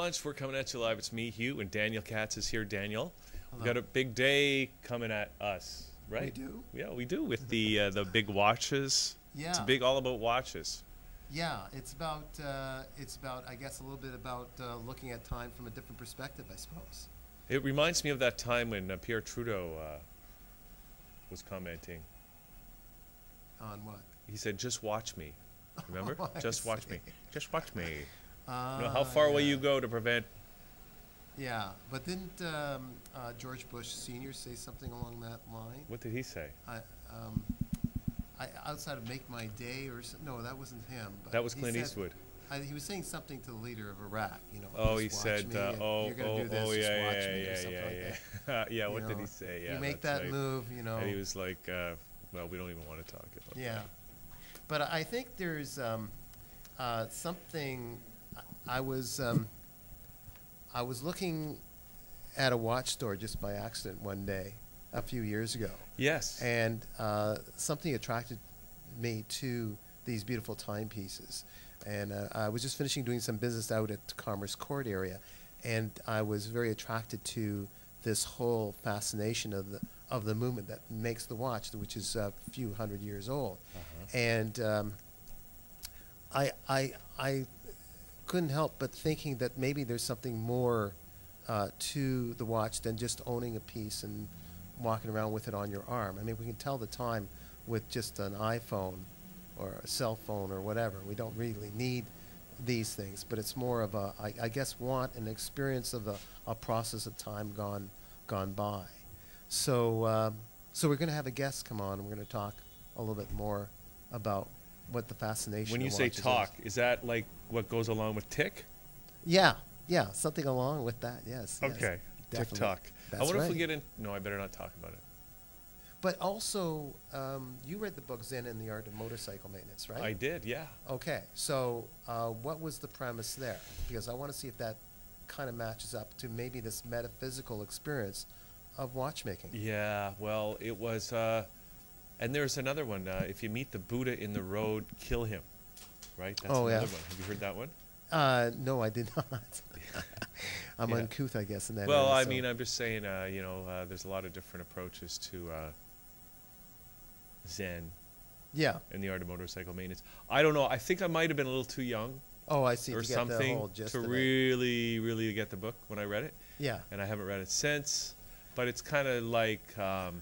lunch. We're coming at you live. It's me, Hugh, and Daniel Katz is here. Daniel, Hello. we've got a big day coming at us, right? We do? Yeah, we do with the big watches. Yeah. It's all about watches. Yeah, it's about I guess a little bit about looking at time from a different perspective, I suppose. It reminds me of that time when Pierre Trudeau was commenting. On what? He said, "Just watch me." Remember? Oh, Just I watch see. me. Just watch me. You know, how far will you go to prevent? Yeah, but didn't George Bush Sr. say something along that line? What did he say? I outside of "Make My Day" or no, that wasn't him. But That was he Clint said- Eastwood. he was saying something to the leader of Iraq. You know. Oh, "Just he watch said, me, and "Oh, you're gonna do this, oh, just yeah, watch yeah, me," or yeah, something yeah, like yeah, that. yeah. You What did know, he say? Yeah, you make that's that right. move, you know. And he was like, "Well, we don't even want to talk about Yeah, that." but I think there's something. I was looking at a watch store just by accident one day a few years ago, Yes. and something attracted me to these beautiful timepieces. And I was just finishing doing some business out at the Commerce Court area, and I was very attracted to this whole fascination of the movement that makes the watch, which is a few hundred years old. And I couldn't help but thinking that maybe there's something more to the watch than just owning a piece and walking around with it on your arm. I mean, we can tell the time with just an iPhone or a cell phone or whatever. We don't really need these things, but it's more of a, I guess, want an experience of a process of time gone by. So we're going to have a guest come on, and we're going to talk a little bit more about what the fascination When you of say watches talk, is that like what goes along with tick? Yeah, something along with that, yes. Okay, definitely. TikTok. I That's wonder if we right. get in. No, I better not talk about it. But also, you read the book Zen and the Art of Motorcycle Maintenance, right? I did, yeah. Okay, so what was the premise there? Because I want to see if that kind of matches up to maybe this metaphysical experience of watchmaking. Yeah, well, it was, and there's another one. If you meet the Buddha in the road, kill him. Right? That's Oh, yeah. another one. Have you heard that one? No, I did not. I'm Yeah. uncouth, I guess, in that Well, area, I so- mean, I'm just saying, there's a lot of different approaches to Zen Yeah. and the art of motorcycle maintenance. I don't know. I think I might have been a little too young Oh, I see. or to get the whole something gist to of it. really, really get the book when I read it. Yeah. And I haven't read it since. But it's kind of like, But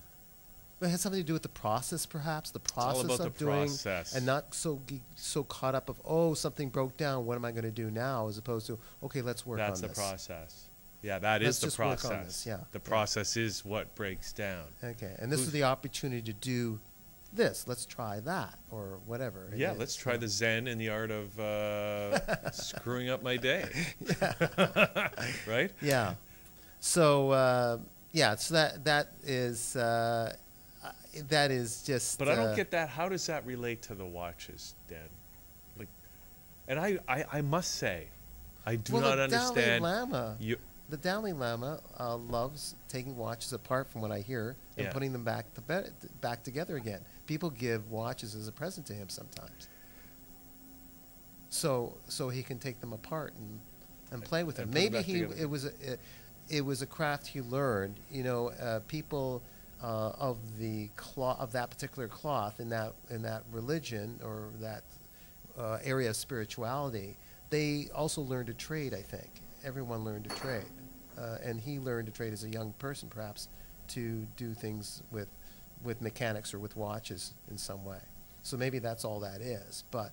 it has something to do with the process, perhaps the process all about of the doing, process. and not so caught up of something broke down. What am I going to do now? As opposed to okay, let's work that's on the this. process. Yeah, that Let's is the just work on process. this, yeah, The yeah. process is what breaks down. Okay, and this Who's- is the opportunity to do this. Let's try that or whatever. it Yeah, is, let's try yeah. the Zen and the art of screwing up my day. Right? Yeah. So so that is just. But I don't get that. How does that relate to the watches, Dan? Like, and I must say, I do not understand. The Dalai Lama loves taking watches apart, from what I hear, and Yeah. putting them back together again. People give watches as a present to him sometimes, so he can take them apart and play with them. and put them Maybe back together. it was a craft he learned. You know, people of the cloth, of that particular cloth in that religion or that area of spirituality, they also learned to trade. I think everyone learned to trade, and he learned to trade as a young person, perhaps, to do things with mechanics or with watches in some way. So maybe that's all that is. But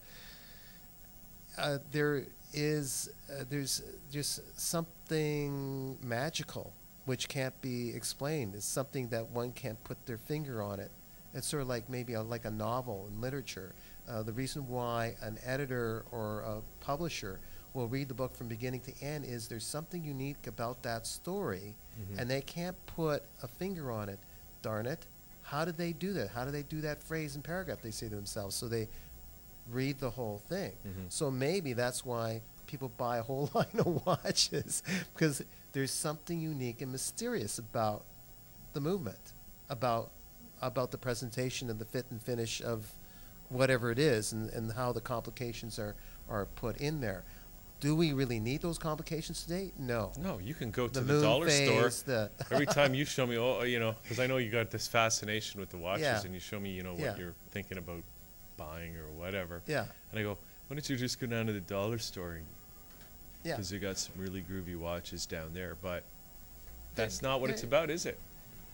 there's just something magical which can't be explained. It's something that one can't put their finger on it. It's sort of like maybe like a novel in literature. The reason why an editor or a publisher will read the book from beginning to end is there's something unique about that story, and they can't put a finger on it. Darn it. How did they do that? How do they do that phrase and paragraph, they say to themselves? So they read the whole thing. So maybe that's why people buy a whole line of watches, because there's something unique and mysterious about the movement, about the presentation and the fit and finish of whatever it is, and how the complications are put in there. Do we really need those complications today? No. No, you can go to The the moon dollar store. phase, the Every time you show me, because I know you got this fascination with the watches, Yeah. and you show me, what Yeah. you're thinking about buying or whatever. yeah, And I go, why don't you just go down to the dollar store? yeah. Because they got some really groovy watches down there. But that's They- not what it's they- about, is it?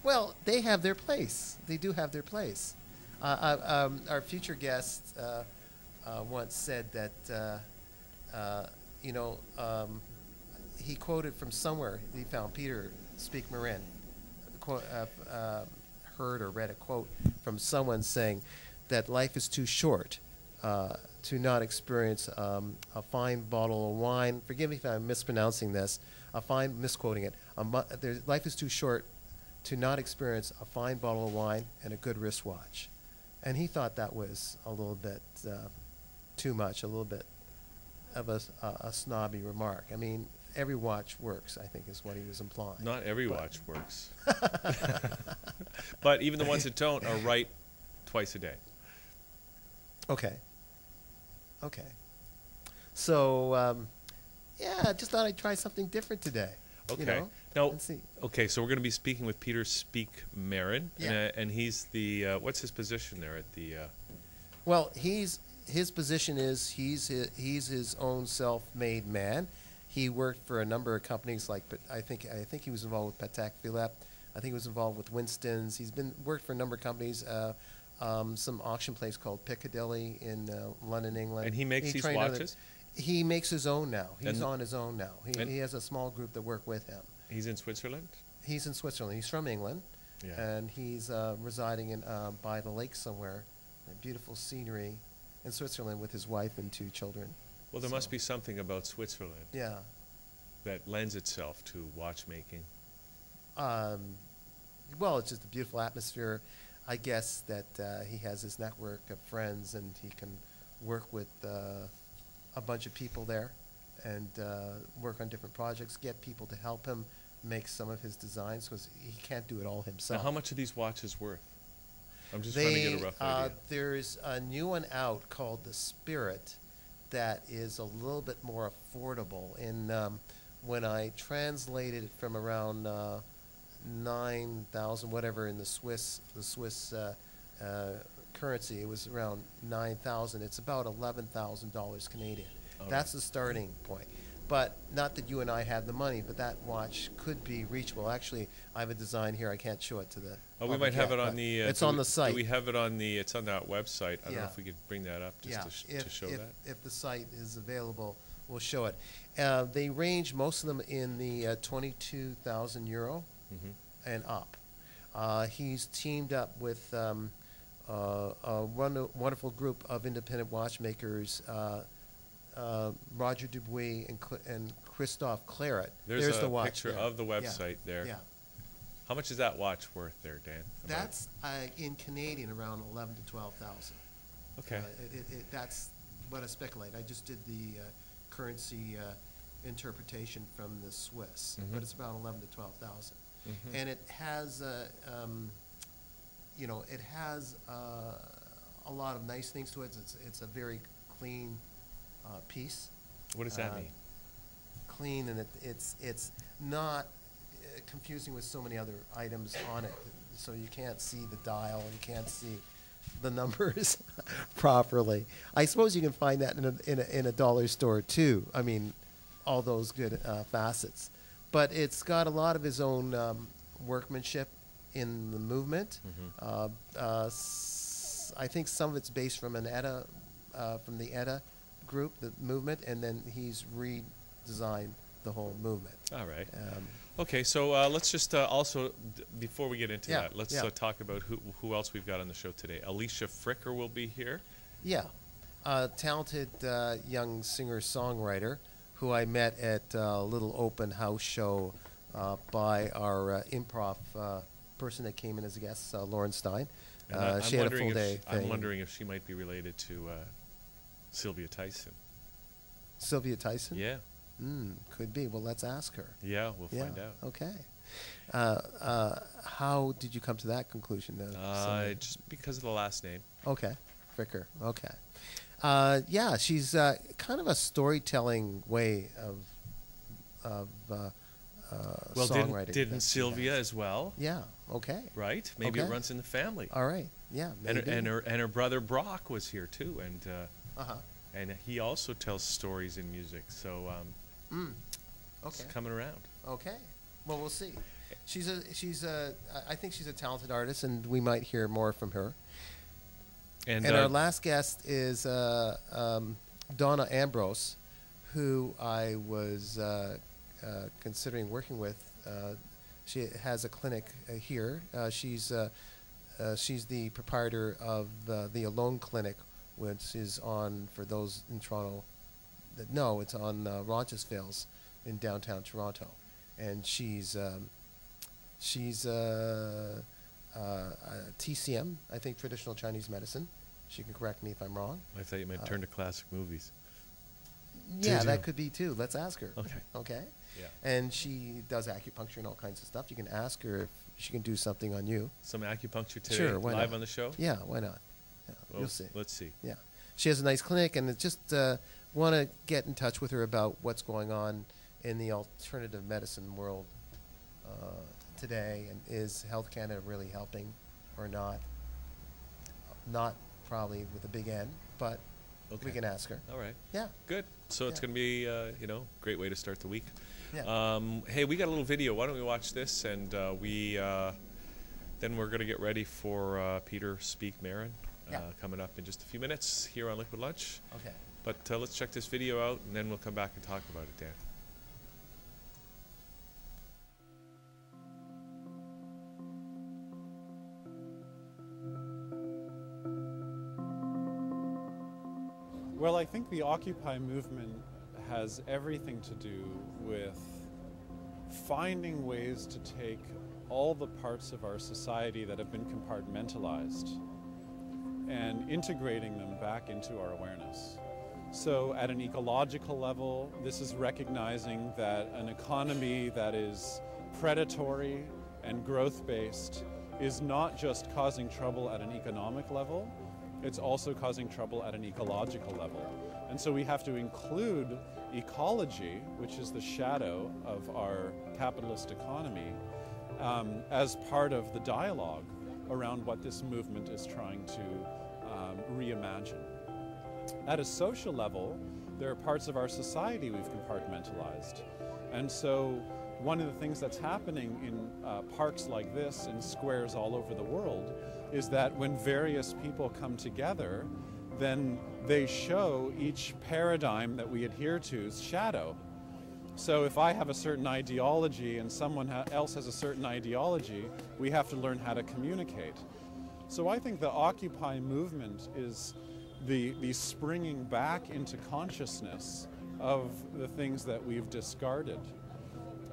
Well, they have their place. They do have their place. Our future guest once said that, he quoted from somewhere. He found Peter Speake-Marin, heard or read a quote from someone saying that life is too short to not experience a fine bottle of wine. Forgive me if I'm mispronouncing this. Misquoting it. Life is too short to not experience a fine bottle of wine and a good wristwatch. And he thought that was a little bit too much, a little bit of a snobby remark. I mean, every watch works, I think is what he was implying. Not every watch works. But even the ones that don't are right twice a day. Okay. So, yeah, just thought I'd try something different today. Okay. Now, and see. okay, so we're going to be speaking with Peter Speake-Marin, Yeah. and he's the what's his position there at the? Well, his position is he's his own self-made man. He worked for a number of companies like, I think he was involved with Patek Philippe. I think he was involved with Winston's. He's worked for a number of companies. Some auction place called Piccadilly in London, England. And he makes these trained other- watches? He makes his own now. He's And- on his own now. and- He has a small group that work with him. He's in Switzerland. He's in Switzerland. He's from England, Yeah. and he's residing in by the lake somewhere. Beautiful scenery in Switzerland with his wife and 2 children. Well, there must So- be something about Switzerland Yeah. that lends itself to watchmaking. Well, it's just a beautiful atmosphere. I guess that he has his network of friends, and he can work with a bunch of people there and work on different projects, get people to help him make some of his designs, because he can't do it all Now, himself. how much are these watches worth? I'm just trying to get a rough idea. There's a new one out called the Spirit that is a little bit more affordable. And when I translated it from around 9,000, whatever, in the Swiss currency, it was around 9,000. It's about $11,000 Canadian. All That's right. the starting point. But not that you and I have the money, but that watch could be reachable. Actually, I have a design here. I can't show it to the. Oh, we public might have yet, it on but the. it's do on we- the site. Do we have it on the? It's on that website. I don't know Yeah. if we could bring that up just to show that. If the site is available, we'll show it. They range, most of them, in the 22,000 euro Mhm. and up. He's teamed up with a wonderful group of independent watchmakers, Roger Dubuis and Christophe Claret. There's a the watch picture there. of the Yeah, website there. Yeah. How much is that watch worth there, Dan? About- That's in Canadian around 11 to 12,000. okay. That's what I speculate. I just did the currency interpretation from the Swiss, Mhm. but it's about 11 to 12,000, Mhm. and it has a lot of nice things to it. It's a very clean piece. What does that uh, mean? Clean, and it's not confusing with so many other items on it. So you can't see the dial, you can't see the numbers properly. I suppose you can find that in a dollar store too. I mean, all those good facets. But it's got a lot of his own workmanship in the movement. Mhm. I think some of it's based from the ETA group, the movement, and then he's redesigned the whole movement. All right. Um, Okay, so let's just also, before we get into Yeah, that, let's yeah. talk about who else we've got on the show today. Alicia Fricker will be here. Yeah, a talented young singer-songwriter who I met at a little open house show by our improv person that came in as a guest, Lauren Stein. And She had a full day I'm thing. wondering if she might be related to Sylvia Tyson. Sylvia Tyson? Yeah, Could be. Well, let's ask her. yeah, we'll Yeah, find out. okay. How did you come to that conclusion? Sylvia? Just because of the last name. Okay, Fricker. Okay. Yeah, she's kind of a storytelling way of Well, songwriting. didn't that she Sylvia has. as well? Yeah. Okay. Right? Maybe it Okay. runs in the family. All right. Yeah. Maybe. And her brother Brock was here too, and Uh-huh. and he also tells stories in music. So it's Okay. coming around. Okay. Well, we'll see. I think she's a talented artist, and we might hear more from her. And Our last guest is Donna Ambrose, who I was considering working with. She has a clinic here. She's the proprietor of the Alone Clinic, which is on, for those in Toronto that know, it's on Roncesvalles in downtown Toronto, and she's TCM, I think traditional Chinese medicine. She can correct me if I'm wrong. I thought you meant turn to classic movies. Yeah, that could be too. Let's ask her. Okay. Okay. Yeah. And she does acupuncture and all kinds of stuff. You can ask her if she can do something on you. Some acupuncture today, Sure, why live not? on the show? Yeah, why not? Yeah, Well, you'll see. Let's see. Yeah. She has a nice clinic, and it just want to get in touch with her about what's going on in the alternative medicine world today, and is Health Canada really helping or not? Not probably with a big N, but we can ask her. All right. Yeah. Good. So it's Yeah. going to be, great way to start the week. Yeah. Hey, we got a little video. Why don't we watch this, and then we're going to get ready for Peter Speake-Marin coming up in just a few minutes here on Liquid Lunch. Okay. But let's check this video out, and then we'll come back and talk about it, Dan. Well, I think the Occupy movement has everything to do with finding ways to take all the parts of our society that have been compartmentalized and integrating them back into our awareness. So at an ecological level, this is recognizing that an economy that is predatory and growth-based is not just causing trouble at an economic level, it's also causing trouble at an ecological level. And so we have to include ecology, which is the shadow of our capitalist economy, as part of the dialogue around what this movement is trying to reimagine. At a social level, there are parts of our society we've compartmentalized. And so one of the things that's happening in parks like this, in squares all over the world, is that when various people come together, then they show each paradigm that we adhere to's shadow. So if I have a certain ideology and someone else has a certain ideology, we have to learn how to communicate. So I think the Occupy movement is the springing back into consciousness of the things that we've discarded.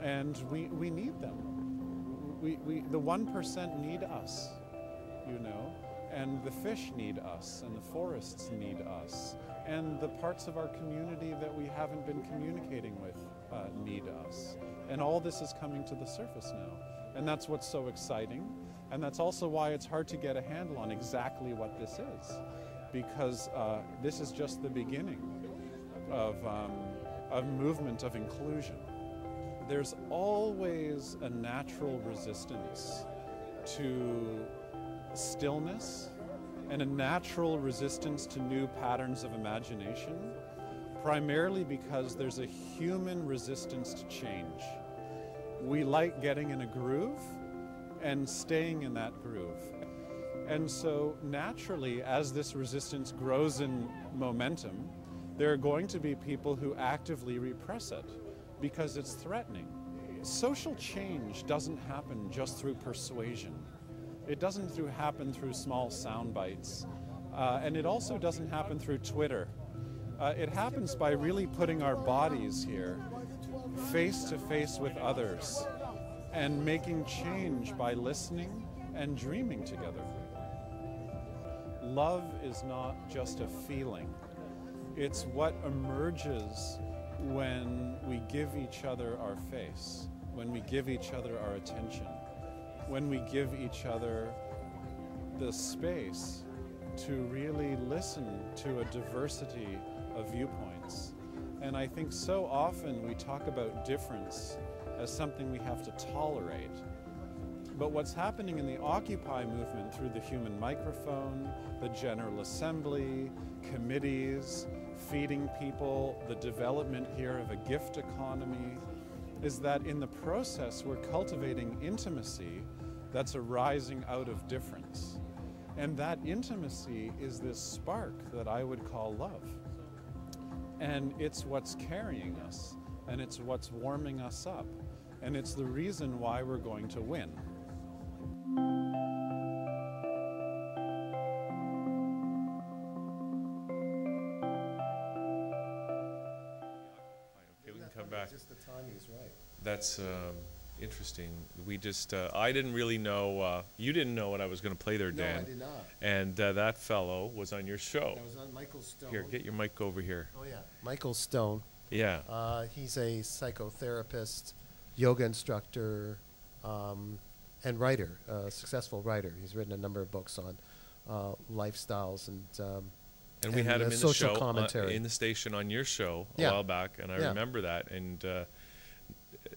And we need them. The 1% need us, and the fish need us, and the forests need us, and the parts of our community that we haven't been communicating with need us. And all this is coming to the surface now. And that's what's so exciting. And that's also why it's hard to get a handle on exactly what this is, because this is just the beginning of a movement of inclusion. There's always a natural resistance to stillness and a natural resistance to new patterns of imagination, primarily because there's a human resistance to change. We like getting in a groove and staying in that groove. And so naturally, as this resistance grows in momentum, there are going to be people who actively repress it because it's threatening. Social change doesn't happen just through persuasion. It doesn't happen through small sound bites. And it also doesn't happen through Twitter. It happens by really putting our bodies here, face to face with others, and making change by listening and dreaming together. Love is not just a feeling. It's what emerges when we give each other our face, when we give each other our attention, when we give each other the space to really listen to a diversity of viewpoints. And I think so often we talk about difference as something we have to tolerate. But what's happening in the Occupy movement through the human microphone, the General Assembly, committees, feeding people, the development here of a gift economy, is that in the process we're cultivating intimacy that's arising out of difference. And that intimacy is this spark that I would call love. And it's what's carrying us, and it's what's warming us up, and it's the reason why we're going to win. Okay, we can come back. Just the timing is right. That's interesting. We just, I didn't really know, you didn't know what I was going to play there, Dan. No, I did not. And that fellow was on your show. That was on Michael Stone. Here, get your mic over here. Oh, yeah. Michael Stone. Yeah. He's a psychotherapist, yoga instructor, and writer, successful writer. He's written a number of books on lifestyles and we had him in the social show, commentary. in the station on your show a Yeah. while back, and I Yeah. remember that. And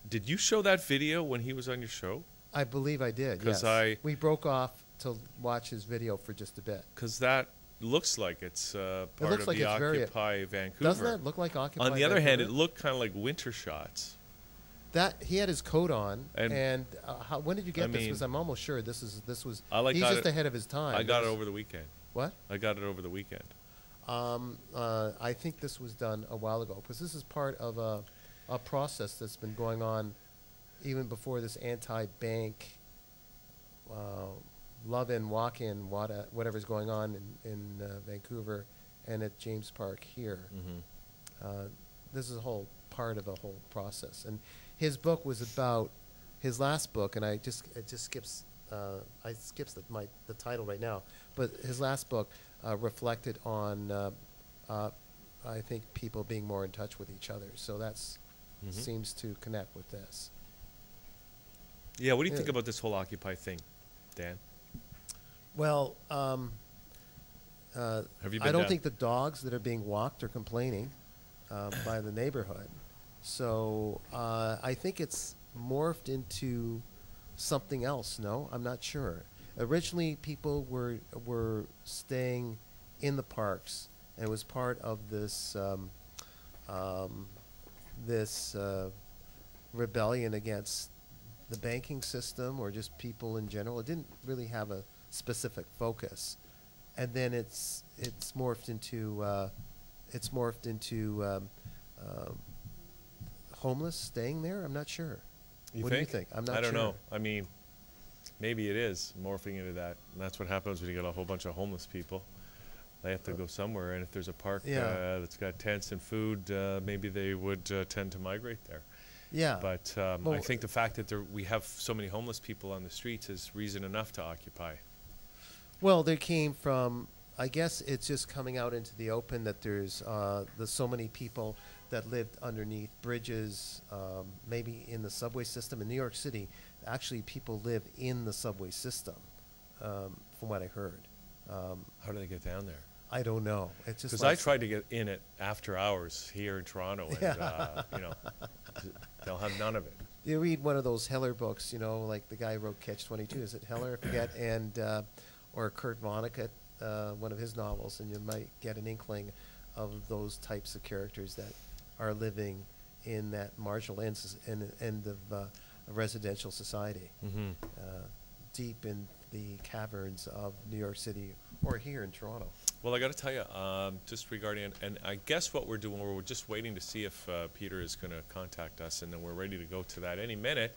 did you show that video when he was on your show? I believe I did, 'Cause yes. We broke off to watch his video for just a bit. Because that looks like it's part looks of like the it's very- Occupy Vancouver. Doesn't that look like Occupy On the other hand, it Vancouver? looked kind of like winter shots. That he had his coat on, And when did you get I this? mean, Because I'm almost sure this was. He's got just it- ahead of his time. I got it over the weekend. What? I got it over the weekend. I think this was done a while ago because this is part of a process that's been going on even before this anti-bank love-in, walk-in, whatever's going on in Vancouver and at James Park here. This is a whole part of a whole process. And his book was about his last book, and it just skips. I skips the title right now, but his last book reflected on I think people being more in touch with each other. So that's seems to connect with this. Yeah, what do you think about this whole Occupy thing, Dan? Well, Have you been I don't down? think the dogs that are being walked are complaining by the neighborhood. So I think it's morphed into something else. No, I'm not sure. Originally, people were staying in the parks, and it was part of this rebellion against the banking system or just people in general. It didn't really have a specific focus, and then it's morphed into homeless staying there. I'm not sure. What do you think? I'm not sure. I don't know. I mean, maybe it is morphing into that, and that's what happens when you get a whole bunch of homeless people. They have to go somewhere, and if there's a park that's got tents and food, maybe they would tend to migrate there. Yeah. But I think the fact that we have so many homeless people on the streets is reason enough to occupy. Well, they came from, I guess it's just coming out into the open that there's so many people that lived underneath bridges, maybe in the subway system. In New York City, actually people live in the subway system, from what I heard. How do they get down there? I don't know. It's just because I tried to get in it after hours here in Toronto, and they'll have none of it. You read one of those Heller books, like the guy who wrote Catch-22. Is it Heller? I forget. And or Kurt Vonnegut, one of his novels, and you might get an inkling of those types of characters that are living in that marginal end of a residential society, deep in the caverns of New York City or here in Toronto. Well, I got to tell you, just regarding, and I guess what we're doing, we're just waiting to see if Peter is going to contact us, and then we're ready to go to that any minute.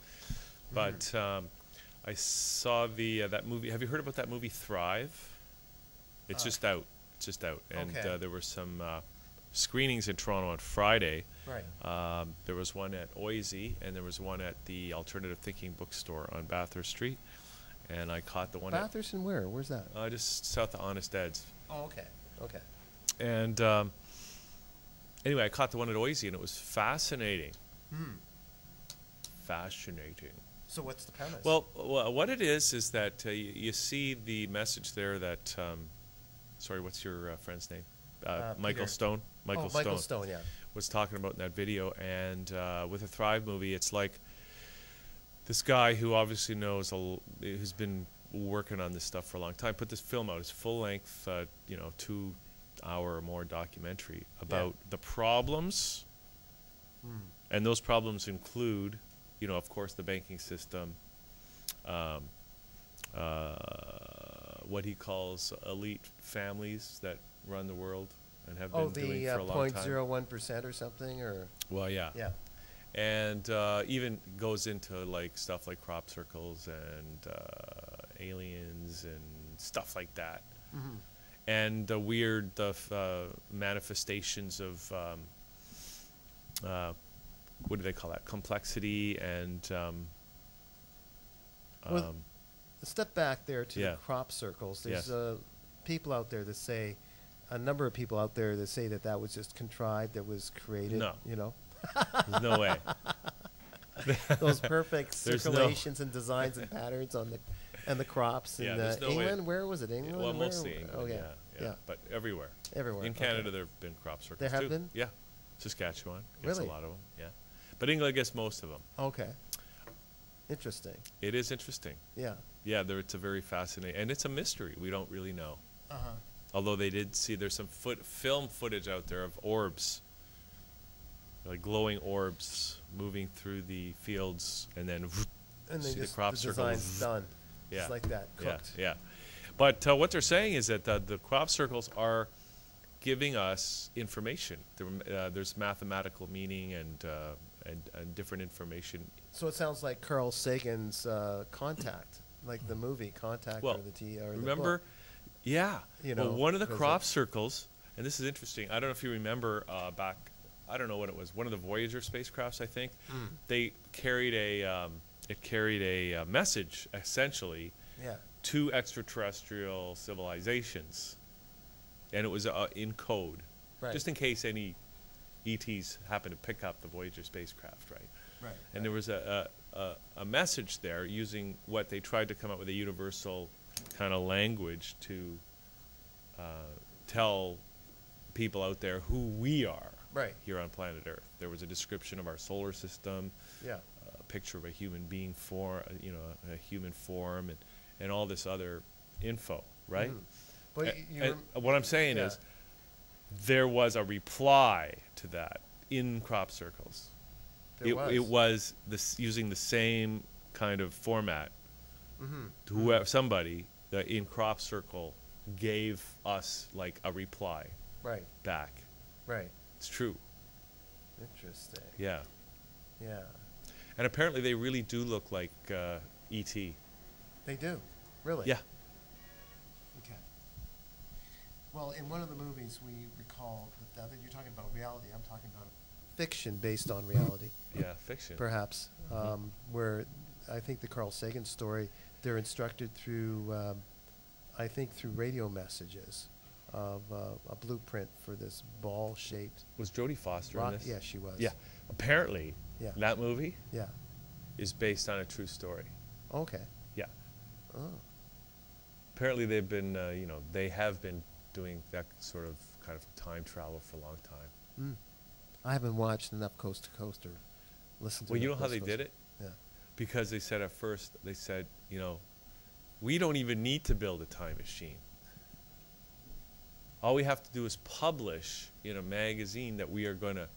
But I saw that movie. Have you heard about that movie Thrive? It's just out. It's just out. And there were some screenings in Toronto on Friday. Right. There was one at Oisey, and there was one at the Alternative Thinking bookstore on Bathurst Street. And I caught the one Bathurst and where? Where's that? Just south of Honest Ed's. Oh, okay. Okay. And anyway, I caught the one at Oisey, and it was fascinating. Fascinating. So what's the premise? Well, what it is that you see the message there that sorry, what's your friend's name? Peter. Michael Stone. Michael Stone, yeah. Was talking about in that video. And with the Thrive movie, it's like this guy who obviously knows, who's been working on this stuff for a long time, put this film out. It's full-length, 2-hour or more documentary about the problems. And those problems include, of course, the banking system, what he calls elite families that run the world and have been doing for a long time. 0.01% or something, or well, yeah. Yeah. And even goes into like stuff like crop circles and aliens and stuff like that, and the weird manifestations of what do they call that? Complexity and step back there to Yeah. the crop circles. There's Yes. people out there that say, a number of people out there that say that was just contrived, that was created. No. There's no way. Those perfect There's no- circulations and designs and patterns on the crops in there's no way. England. Where was it? England? Well, Where? mostly England. Oh yeah. But everywhere. Everywhere. In Okay. Canada, there have been crop circles There have too. been? Yeah. Saskatchewan gets Really? a lot of them. Yeah. But England gets most of them. Okay. Interesting. It is interesting. Yeah. Yeah, it's a very fascinating, and it's a mystery. We don't really know. Uh-huh. Although they did see, there's some film footage out there of orbs, like glowing orbs moving through the fields, and then And see they the just, crop the circle. design's done. Yeah. Just like that, Yeah, cooked. yeah. But what they're saying is that the crop circles are giving us information. There's mathematical meaning and different information. So it sounds like Carl Sagan's Contact, like the movie Contact, Well, or the remember, book. yeah. You Well, know, one of the 'cause crop circles, and this is interesting. I don't know if you remember back. I don't know what it was. One of the Voyager spacecrafts, I think. They carried a message essentially Yeah. to extraterrestrial civilizations, and it was in code, Right. just in case any ETs happen to pick up the Voyager spacecraft, right? Right. And there was a message there using what they tried to come up with a universal kind of language to tell people out there who we are Right. here on planet Earth. There was a description of our solar system, Yeah. a picture of a human being a human form, and all this other info, right? But And what I'm saying is, there was a reply to that in crop circles. It was using the same kind of format. Somebody in crop circle gave us like a reply Right. back. Right. It's true. Interesting. Yeah. Yeah. And apparently they really do look like E.T. They do. Really? Yeah. Okay. Well, in one of the movies, we recall that you're talking about reality. I'm talking about fiction based on reality, Yeah, fiction. perhaps, where I think the Carl Sagan story, they're instructed through, I think, through radio messages of a blueprint for this ball-shaped Was Jodie Foster rock. in this? Yeah, she was. Yeah. Apparently, Yeah. that movie Yeah. is based on a true story. Okay. Yeah. Oh. Apparently they've been, they have been doing that sort of kind of time travel for a long time. I haven't watched enough Coast to Coast or listened to Well, you know enough how Coast they to did Coast. it? Yeah. Because they said at first, we don't even need to build a time machine. All we have to do is publish in a magazine that we are going to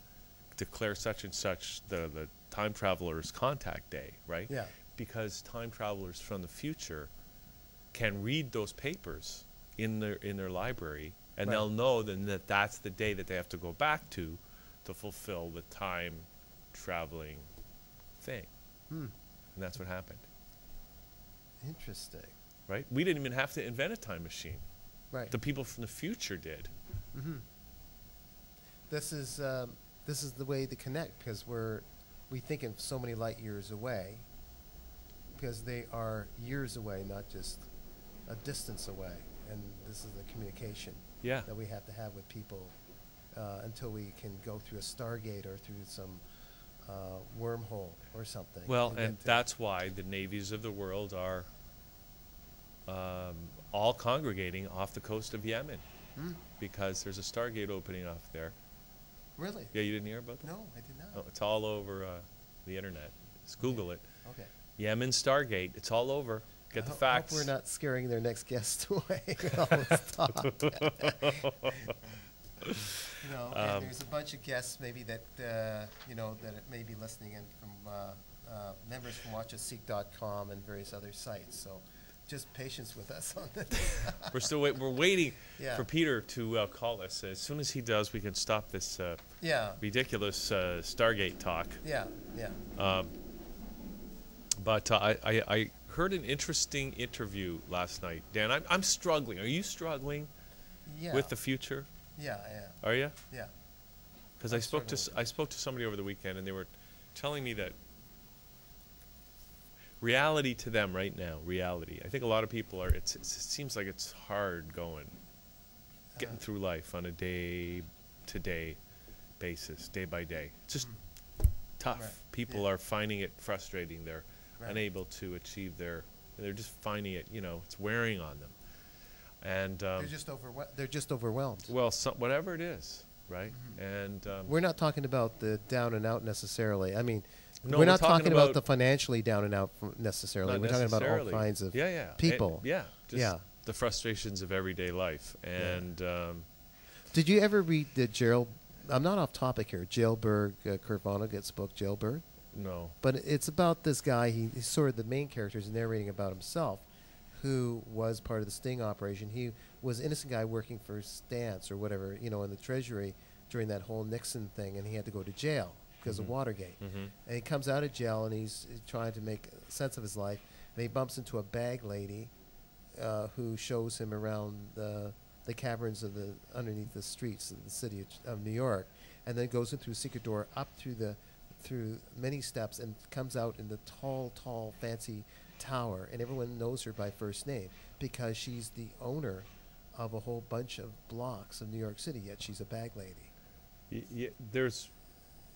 declare such and such the time traveler's contact day, right? Yeah. Because time travelers from the future can read those papers in their library, and Right. they'll know then that that's the day that they have to go back to fulfill the time traveling thing. And that's what happened, Interesting. right? We didn't even have to invent a time machine. Right. The people from the future did. This is the way to connect, because we think of so many light years away, because they are years away, not just a distance away. And this is the communication Yeah. that we have to have with people until we can go through a Stargate or through some wormhole or something. Well, get and to- that's why the navies of the world are all congregating off the coast of Yemen. because there's a Stargate opening off there. Really? Yeah, you didn't hear about that? No, I did not. Oh, it's all over the internet. Just Google it. Okay. Yemen Stargate. It's all over. Get the facts. Hope we're not scaring their next guest away with all this talk. And there's a bunch of guests maybe that that may be listening in from members from watchaseek.com and various other sites. So just patience with us on this. We're waiting for Peter to call us. As soon as he does, we can stop this ridiculous Stargate talk. Yeah. But I heard an interesting interview last night. Dan, I'm struggling. Are you struggling with the future? Yeah, I am. Are you? Yeah. Because I spoke to somebody over the weekend, and they were telling me that reality to them right now, I think a lot of people it seems like it's hard going, getting through life on a day-to-day basis, day by day. It's just tough. Right. People are finding it frustrating. They're unable to achieve they're just finding it, it's wearing on them. And they're just overwhelmed. Well, whatever it is, right? And we're not talking about the down and out necessarily. I mean, no, we're not talking about the financially down and out necessarily. We're talking about all kinds of people. Just the frustrations of everyday life. And did you ever read the Gerald? I'm not off topic here. Jailbird, Kurt Vonnegut's book, Jailbird. No. But it's about this guy. He's sort of the main character. He's narrating about himself, who was part of the sting operation. He was an innocent guy working for Stantz or whatever, in the Treasury during that whole Nixon thing, and he had to go to jail because of Watergate. And he comes out of jail, and he's trying to make sense of his life, and he bumps into a bag lady who shows him around the caverns of underneath the streets of the city of New York, and then goes in through a secret door up through many steps and comes out in the tall, fancy tower, and everyone knows her by first name because she's the owner of a whole bunch of blocks of New York City, yet she's a bag lady.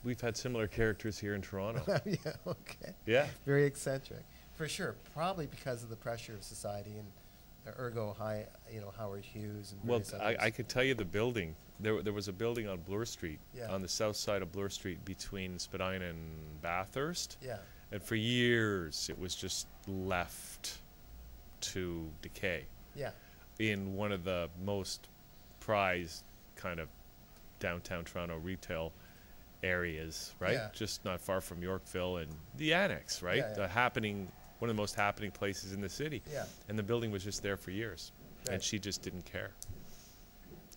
We've had similar characters here in Toronto. Yeah, okay. Yeah. Very eccentric. For sure. Probably because of the pressure of society and ergo Howard Hughes and various others. I could tell you the building. There was a building on Bloor Street, Yeah. on the south side of Bloor Street between Spadina and Bathurst. Yeah. And for years, it was just left to decay. Yeah. In one of the most prized kind of downtown Toronto retail areas, right? Yeah. Just not far from Yorkville and the Annex, right? Yeah, yeah. One of the most happening places in the city. Yeah. And the building was just there for years. Right. And she just didn't care.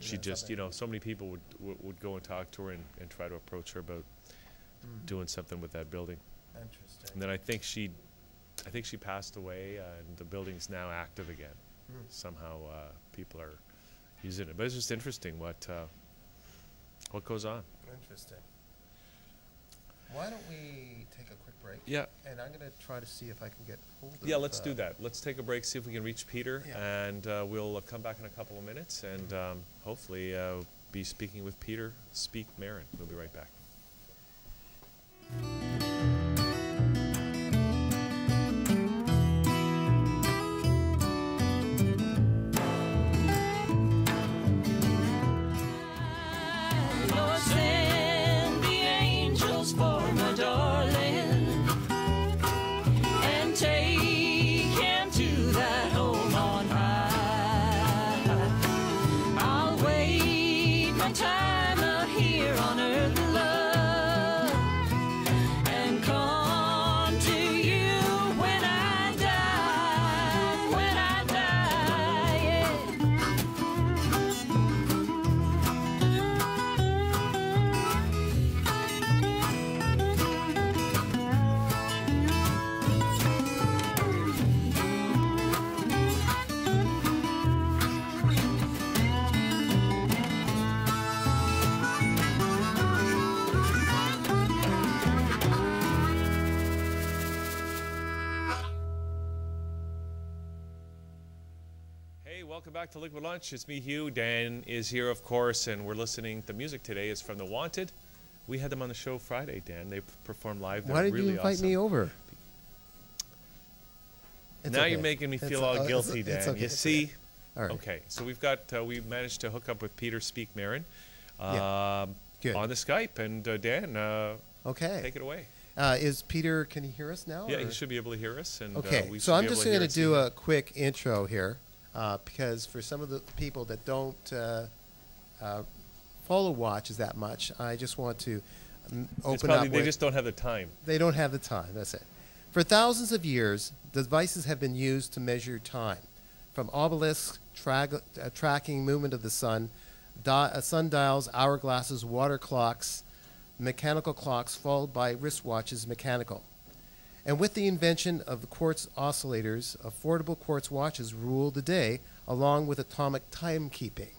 She Yeah, just, something. so many people would go and talk to her and try to approach her about doing something with that building. Interesting. And then I think she passed away, and the building's now active again. Somehow people are using it. But it's just interesting what goes on. Interesting. Why don't we take a quick break? Yeah. And I'm going to try to see if I can get hold of... Yeah, let's do that. Let's take a break, see if we can reach Peter, Yeah. and we'll come back in a couple of minutes, and hopefully be speaking with Peter Speake-Marin. We'll be right back. Lord, send the angels for my darling and take him to that home on high. I'll wait my time out here on earth, love, and come to you when I die, yeah. Hey, welcome back to Liquid Lunch. It's me, Hugh. Dan is here, of course, and we're listening. The music today is from The Wanted. We had them on the show Friday, Dan. They performed live. They're Why did really you invite awesome. me over? It's Now okay. you're making me It's feel o- all it's- guilty, it's Dan. okay. You see, All right. Okay, so we've managed to hook up with Peter Speake-Marin Good. on the Skype, and Dan, Okay. take it away. Is Peter? Can he hear us now? Yeah, or? he should be able to hear us. And Okay, we so should I'm be able just to hear going and to see do him. a quick intro here, because for some of the people that don't follow watches that much, I just want to open up. They just don't have the time. They don't have the time. That's it. For thousands of years, devices have been used to measure time, from obelisks tracking movement of the sun, sundials, hourglasses, water clocks, mechanical clocks, followed by wristwatches, mechanical. And with the invention of the quartz oscillators, affordable quartz watches rule the day, along with atomic timekeeping.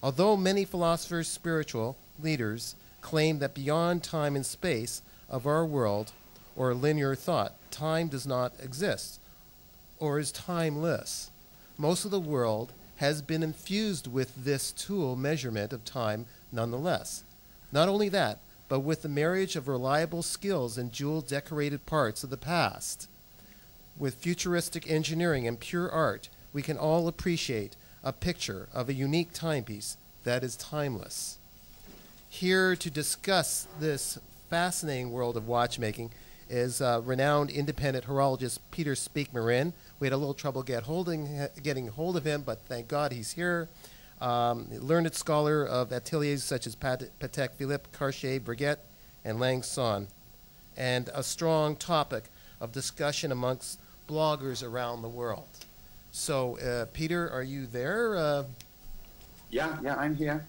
Although many philosophers, spiritual leaders claim that beyond time and space of our world, or linear thought, time does not exist, or is timeless, most of the world has been infused with this tool measurement of time nonetheless. Not only that, but with the marriage of reliable skills and jewel-decorated parts of the past, with futuristic engineering and pure art, we can all appreciate a picture of a unique timepiece that is timeless. Here to discuss this fascinating world of watchmaking is renowned independent horologist Peter Speake-Marin. We had a little trouble getting hold of him, but thank God he's here. Learned scholar of ateliers such as Patek Philippe, Cartier, Breguet, and Langson, and a strong topic of discussion amongst bloggers around the world. So, Peter, are you there? Yeah, I'm here.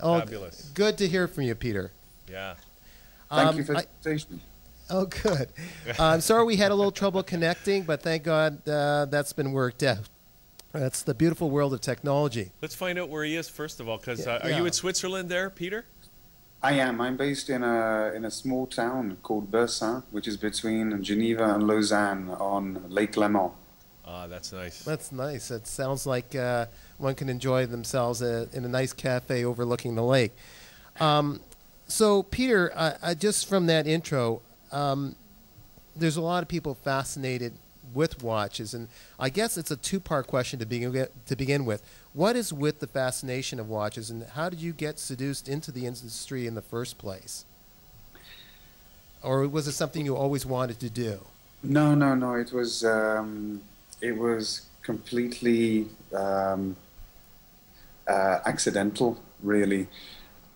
Oh, Fabulous. good to hear from you, Peter. Yeah. Thank you for the invitation. Oh, good. I'm sorry we had a little trouble connecting, but thank God that's been worked out. That's the beautiful world of technology. Let's find out where he is first of all, because Yeah, are yeah. you in Switzerland there, Peter? I am. I'm based in a small town called Bessin, which is between Geneva and Lausanne on Lake Léman. Ah, that's nice. That's nice. It sounds like one can enjoy themselves in a nice cafe overlooking the lake. So, Peter, just from that intro, there's a lot of people fascinated with watches, and I guess it's a two-part question to begin with. What is with the fascination of watches, and how did you get seduced into the industry in the first place? Or was it something you always wanted to do? No. It was completely accidental, really.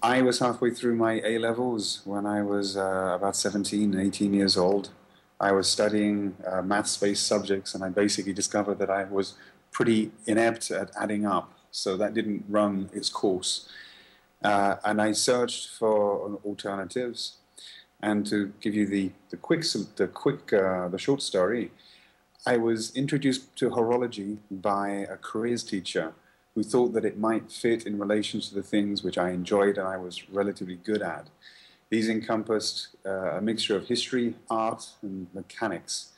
I was halfway through my A-levels when I was about 17, 18 years old. I was studying maths-based subjects, and I basically discovered that I was pretty inept at adding up, so that didn't run its course. And I searched for alternatives. And to give you the short story, I was introduced to horology by a careers teacher who thought that it might fit in relation to the things which I enjoyed and I was relatively good at. These encompassed a mixture of history, art, and mechanics.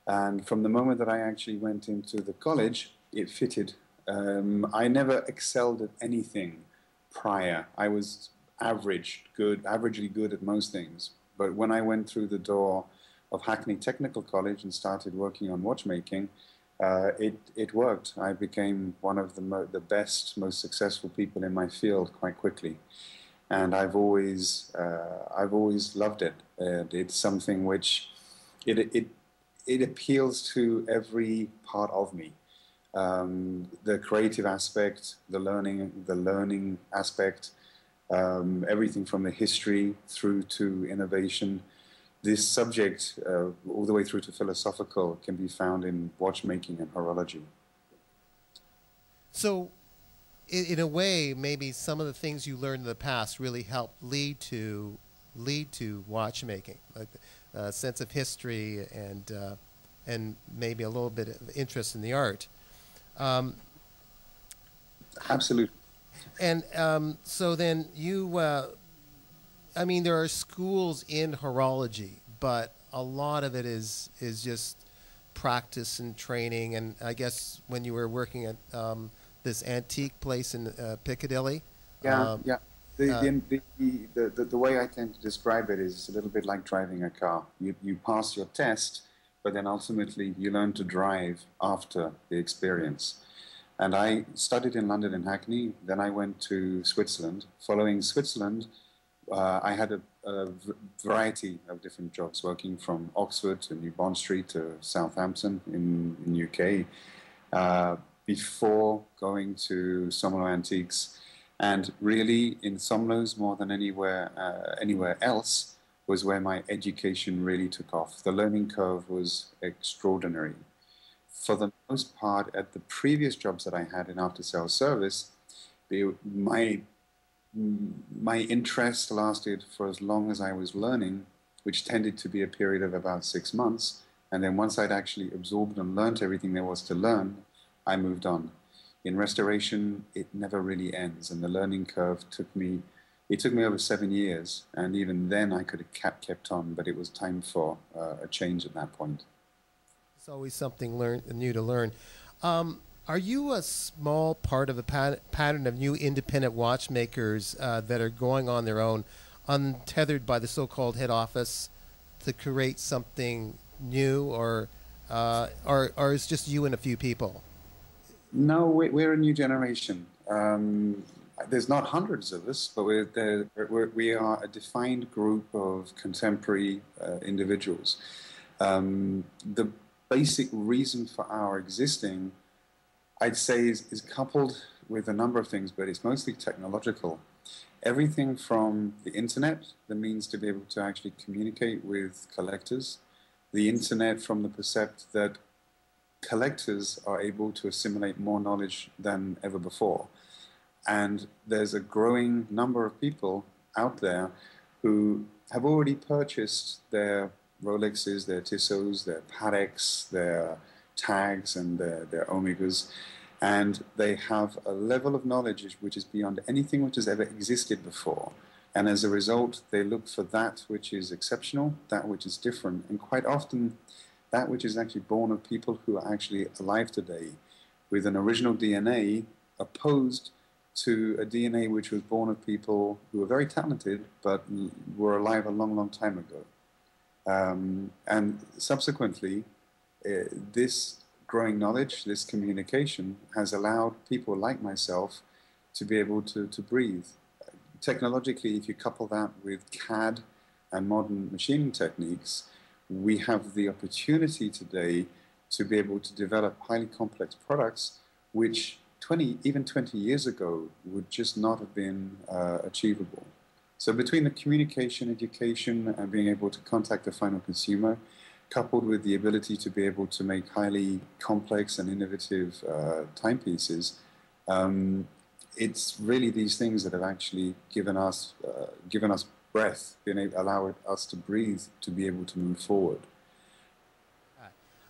And from the moment that I actually went into the college, it fitted. I never excelled at anything prior. I was averagely good at most things. But when I went through the door of Hackney Technical College and started working on watchmaking, it worked. I became one of the best, most successful people in my field quite quickly. And I've always loved it. It's something which it appeals to every part of me. The creative aspect, the learning aspect, everything from the history through to innovation. This subject, all the way through to philosophical, can be found in watchmaking and horology. So, in a way, maybe some of the things you learned in the past really helped lead to watchmaking, like a sense of history and maybe a little bit of interest in the art. Absolutely. And so then you, I mean, there are schools in horology, but a lot of it is just practice and training. And I guess when you were working at this antique place in Piccadilly. Yeah. The way I tend to describe it is a little bit like driving a car. You pass your test, but then ultimately you learn to drive after the experience. And I studied in London in Hackney. Then I went to Switzerland. Following Switzerland, I had a variety of different jobs, working from Oxford to New Bond Street to Southampton in UK, before going to Somno Antiques. And really, in Somno's more than anywhere else, was where my education really took off. The learning curve was extraordinary. For the most part, at the previous jobs that I had in after-sales service, my interest lasted for as long as I was learning, which tended to be a period of about 6 months. And then once I'd actually absorbed and learned everything there was to learn, I moved on. In restoration, it never really ends, and the learning curve took me over 7 years, and even then I could have kept on, but it was time for a change at that point. It's always something new to learn. Are you a small part of a pattern of new independent watchmakers that are going on their own, untethered by the so-called head office, to create something new, or is just you and a few people? No, we're a new generation. There's not hundreds of us, but we are a defined group of contemporary individuals. The basic reason for our existing, I'd say, is coupled with a number of things, but it's mostly technological. Everything from the internet, the means to be able to actually communicate with collectors, the internet from the percept that collectors are able to assimilate more knowledge than ever before. And there's a growing number of people out there who have already purchased their Rolexes, their Tissot's, their Pateks, their Tags, and their Omegas, and they have a level of knowledge which is beyond anything which has ever existed before. And as a result, they look for that which is exceptional, that which is different, and quite often that which is actually born of people who are actually alive today, with an original DNA opposed to a DNA which was born of people who were very talented but were alive a long, long time ago. And subsequently, this growing knowledge, this communication, has allowed people like myself to be able to breathe. Technologically, if you couple that with CAD and modern machining techniques, we have the opportunity today to be able to develop highly complex products which even 20 years ago would just not have been achievable. So between the communication, education, and being able to contact the final consumer, coupled with the ability to be able to make highly complex and innovative timepieces, it's really these things that have actually given us breath, allowed us to breathe, to be able to move forward.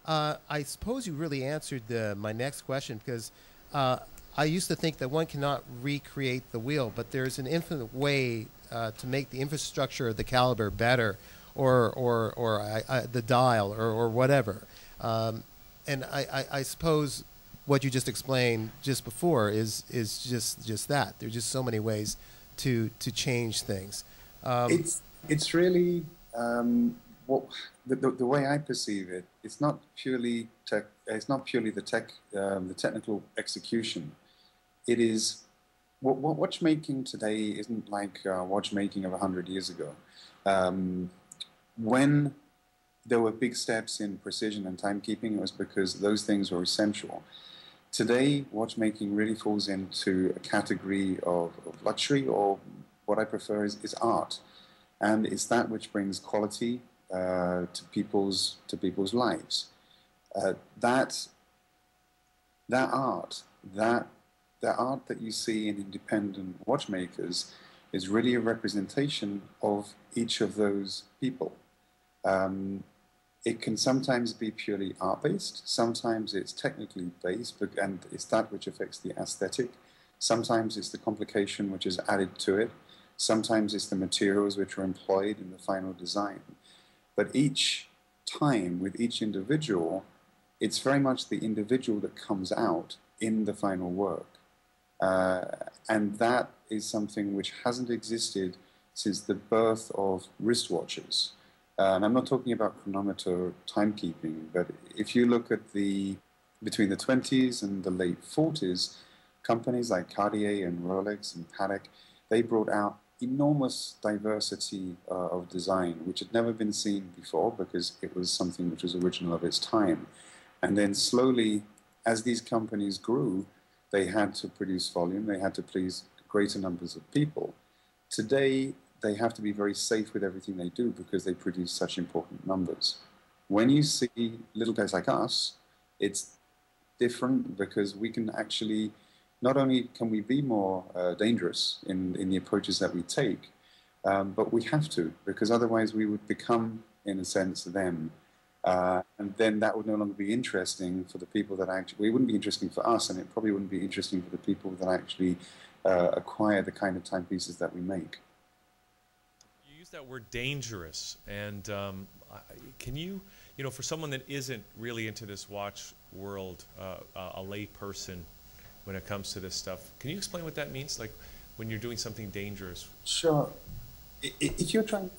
I suppose you really answered my next question, because I used to think that one cannot recreate the wheel, but there's an infinite way to make the infrastructure of the caliber better, or the dial, or whatever. And I suppose what you just explained just before is just that. There's just so many ways to change things. It's really the way I perceive it. It's not purely the technical execution. It is watchmaking today isn't like watchmaking of 100 years ago. When there were big steps in precision and timekeeping, it was because those things were essential. Today, watchmaking really falls into a category of luxury, or what I prefer is art. And it's that which brings quality to people's lives. That art that you see in independent watchmakers is really a representation of each of those people. It can sometimes be purely art-based, sometimes it's technically based, and it's that which affects the aesthetic. Sometimes it's the complication which is added to it. Sometimes it's the materials which are employed in the final design. But each time, with each individual, it's very much the individual that comes out in the final work. And that is something which hasn't existed since the birth of wristwatches. And I'm not talking about chronometer timekeeping, but if you look at the between the 20s and the late 40s, companies like Cartier and Rolex and Patek, they brought out enormous diversity of design, which had never been seen before because it was something which was original of its time. And then slowly, as these companies grew, they had to produce volume, they had to please greater numbers of people. Today, they have to be very safe with everything they do because they produce such important numbers. When you see little guys like us, it's different because we can actually, not only can we be more dangerous in the approaches that we take, but we have to, because otherwise we would become, in a sense, them. And then that would no longer be interesting for the people that actually, it wouldn't be interesting for us, and it probably wouldn't be interesting for the people that actually acquire the kind of timepieces that we make. You use that word dangerous, and can you, for someone that isn't really into this watch world, a lay person when it comes to this stuff, can you explain what that means? Like when you're doing something dangerous? Sure. If you're trying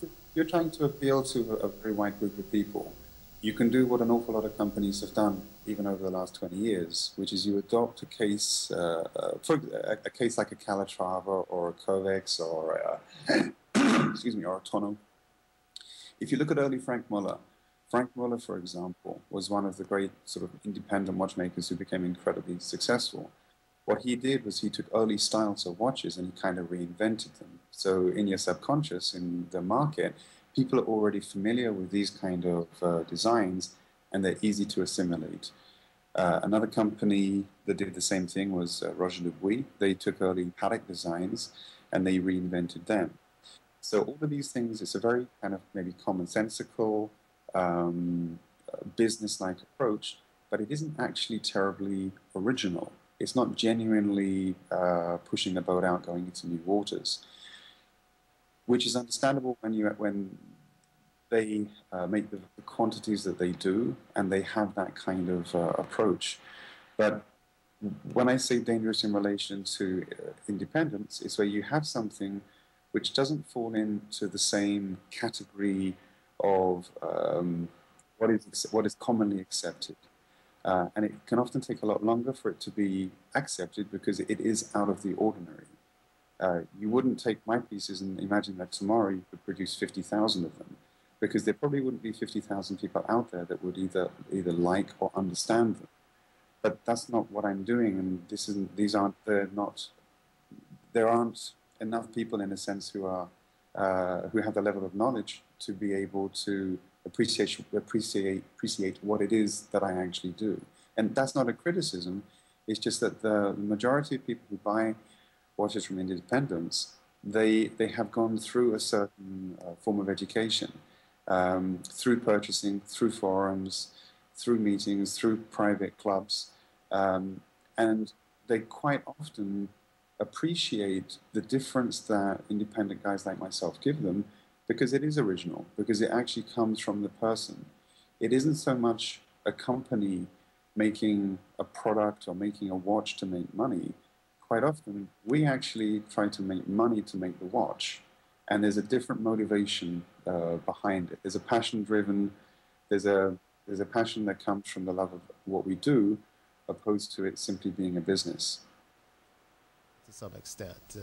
to appeal to a very wide group of people, you can do what an awful lot of companies have done even over the last 20 years, which is you adopt a case, for a case like a Calatrava or a Covex or excuse me, or a Tonneau. If you look at early Frank Muller, for example, was one of the great sort of independent watchmakers who became incredibly successful. What he did was he took early styles of watches and he kind of reinvented them. So in your subconscious, in the market, people are already familiar with these kind of designs, and they're easy to assimilate. Another company that did the same thing was Roger Dubuis. They took early Patek designs and they reinvented them. So all of these things, it's a very kind of maybe commonsensical, business-like approach, but it isn't actually terribly original. It's not genuinely pushing the boat out, going into new waters, which is understandable when they make the quantities that they do, and they have that kind of approach. But when I say dangerous in relation to independence, it's where you have something which doesn't fall into the same category of what is commonly accepted. And it can often take a lot longer for it to be accepted because it is out of the ordinary. You wouldn't take my pieces and imagine that tomorrow you could produce 50,000 of them, because there probably wouldn't be 50,000 people out there that would either like or understand them. But that's not what I'm doing, and there aren't enough people, in a sense, who have the level of knowledge to be able to appreciate what it is that I actually do. And that's not a criticism. It's just that the majority of people who buy watches from independents, they have gone through a certain form of education, through purchasing, through forums, through meetings, through private clubs, and they quite often appreciate the difference that independent guys like myself give them, because it is original, because it actually comes from the person. It isn't so much a company making a product or making a watch to make money. Quite often, we actually try to make money to make the watch, and there's a different motivation behind it. There's a passion-driven, there's a passion that comes from the love of what we do, opposed to it simply being a business. To some extent,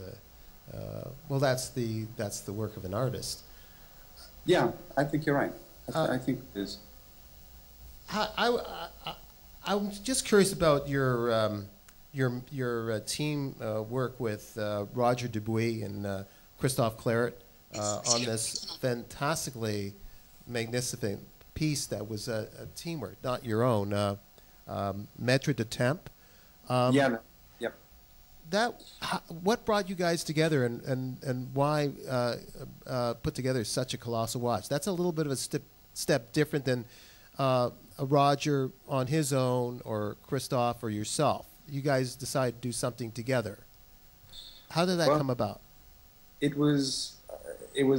well, that's the work of an artist. Yeah, I think you're right. I think it is. I'm just curious about your team work with Roger Dubuis and Christophe Claret on this fantastically magnificent piece that was a teamwork, not your own, Maître de Temps. Yeah. Yep. What brought you guys together, and why put together such a colossal watch? That's a little bit of a step different than a Roger on his own, or Christophe, or yourself. You guys decided to do something together. How did that come about? It was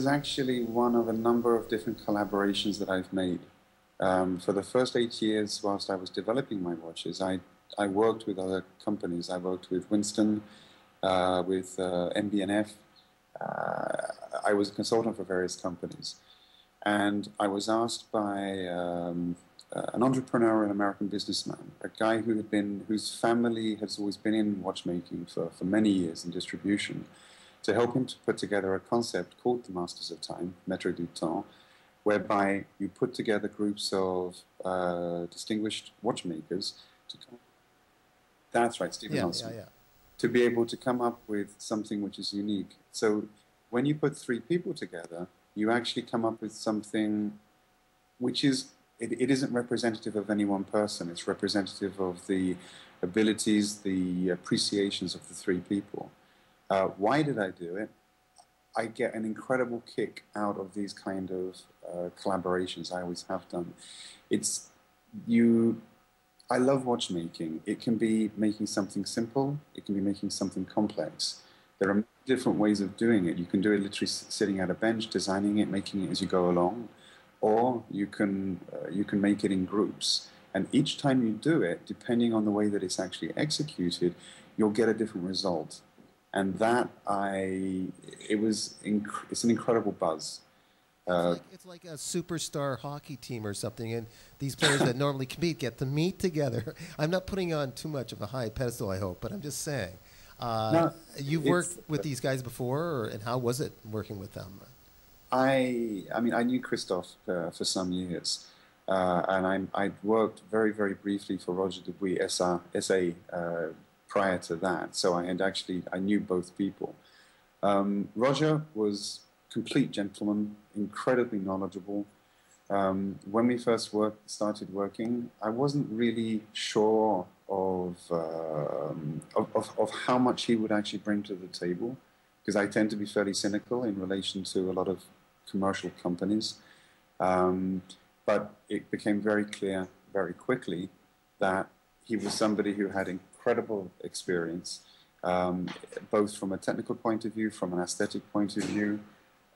actually one of a number of different collaborations that I've made. For the first 8 years, whilst I was developing my watches, I worked with other companies. I worked with Winston, with MB&F. I was a consultant for various companies. And I was asked by an entrepreneur and American businessman, a guy whose family has always been in watchmaking for many years in distribution, to help him to put together a concept called the Masters of Time, Maître du Temps, whereby you put together groups of distinguished watchmakers to come. That's right, Stephen Nelson. Yeah. To be able to come up with something which is unique. So when you put three people together, you actually come up with something which is, it isn't representative of any one person. It's representative of the abilities, the appreciations of the three people. Why did I do it? I get an incredible kick out of these kind of collaborations. I always have done. I love watchmaking. It can be making something simple. It can be making something complex. There are different ways of doing it. You can do it literally sitting at a bench, designing it, making it as you go along, or you can make it in groups. And each time you do it, depending on the way that it's actually executed, you'll get a different result. And that it's an incredible buzz. It's like a superstar hockey team or something, and these players that normally compete get to meet together. I'm not putting on too much of a high pedestal, I hope, but I'm just saying. No, you've worked with these guys before, and how was it working with them? I mean, I knew Christophe for some years, and I'd worked very, very briefly for Roger Dubuis, SA, prior to that, so I knew both people. Roger was complete gentleman, incredibly knowledgeable. When we first started working, I wasn't really sure of how much he would actually bring to the table, because I tend to be fairly cynical in relation to a lot of commercial companies. But it became very clear very quickly that he was somebody who had incredible experience, both from a technical point of view, from an aesthetic point of view.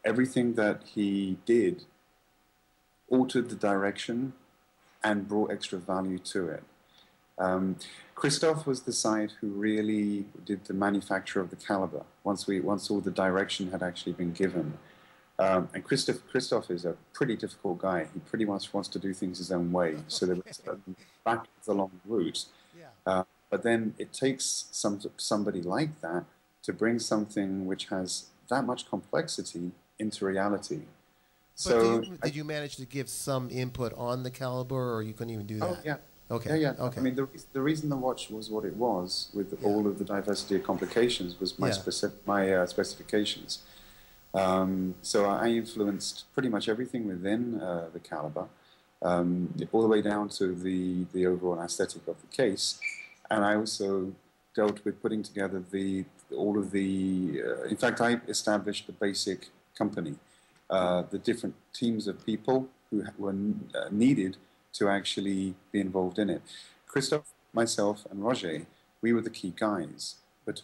Everything that he did altered the direction and brought extra value to it. Christophe was the side who really did the manufacture of the caliber once all the direction had actually been given. And Christophe is a pretty difficult guy. He pretty much wants to do things his own way. So there was backwards along the route. But then it takes somebody like that to bring something which has that much complexity into reality. So did you manage to give some input on the caliber, or you couldn't even do that? Oh, yeah. Okay. Yeah. Okay. I mean, the reason the watch was what it was, with all of the diversity of complications, was my specifications. So I influenced pretty much everything within the caliber, all the way down to the overall aesthetic of the case. And I also dealt with putting together in fact, I established the basic company, the different teams of people who were needed to actually be involved in it. Christophe, myself, and Roger, we were the key guys. But to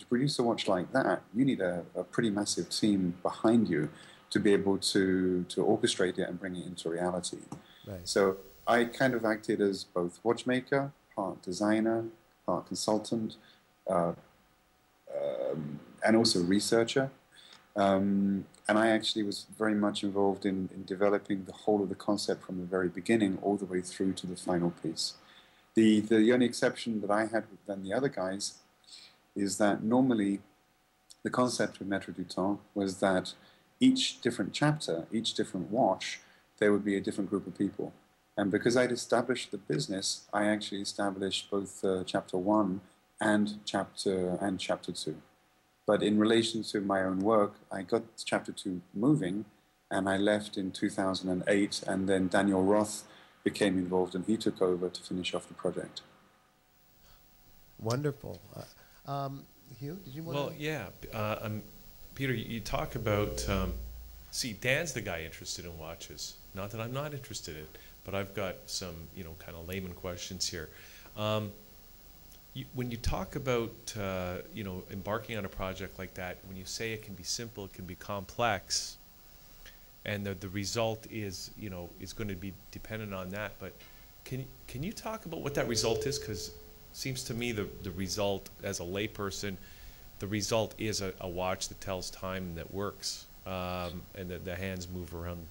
produce a watch like that, you need a pretty massive team behind you to be able to orchestrate it and bring it into reality. Right. So I kind of acted as both watchmaker, part designer, part consultant, and also researcher. And I actually was very much involved in developing the whole of the concept from the very beginning all the way through to the final piece. The only exception that I had than the other guys is that normally the concept with Maître du Temps was that each different chapter, each different watch, there would be a different group of people. And because I'd established the business, I actually established both chapter 1 and chapter 2. But in relation to my own work, I got chapter 2 moving, and I left in 2008, and then Daniel Roth became involved, and he took over to finish off the project. Wonderful. Hugh, did you want to? Well, yeah. Peter, you talk about, see, Dan's the guy interested in watches. Not that I'm not interested in, but I've got some, kind of layman questions here. When you talk about, embarking on a project like that, when you say it can be simple, it can be complex, and the result is, is going to be dependent on that. But can you talk about what that result is? Because it seems to me the result, as a layperson, the result is a watch that tells time that works, and that the hands move around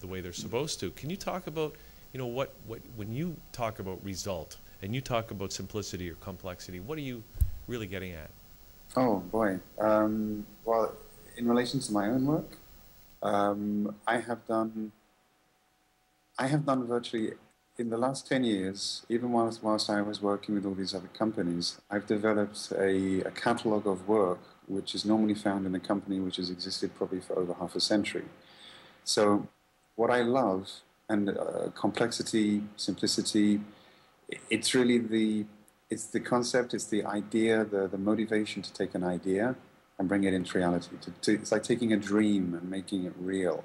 the way they're supposed to. Can you talk about when you talk about result and you talk about simplicity or complexity, what are you really getting at? Oh boy. Well, in relation to my own work, I have done virtually, in the last 10 years, even whilst I was working with all these other companies, I've developed a catalogue of work which is normally found in a company which has existed probably for over half a century. So what I love, and complexity, simplicity, it's really it's the concept, it's the idea, the motivation to take an idea and bring it into reality. It's like taking a dream and making it real.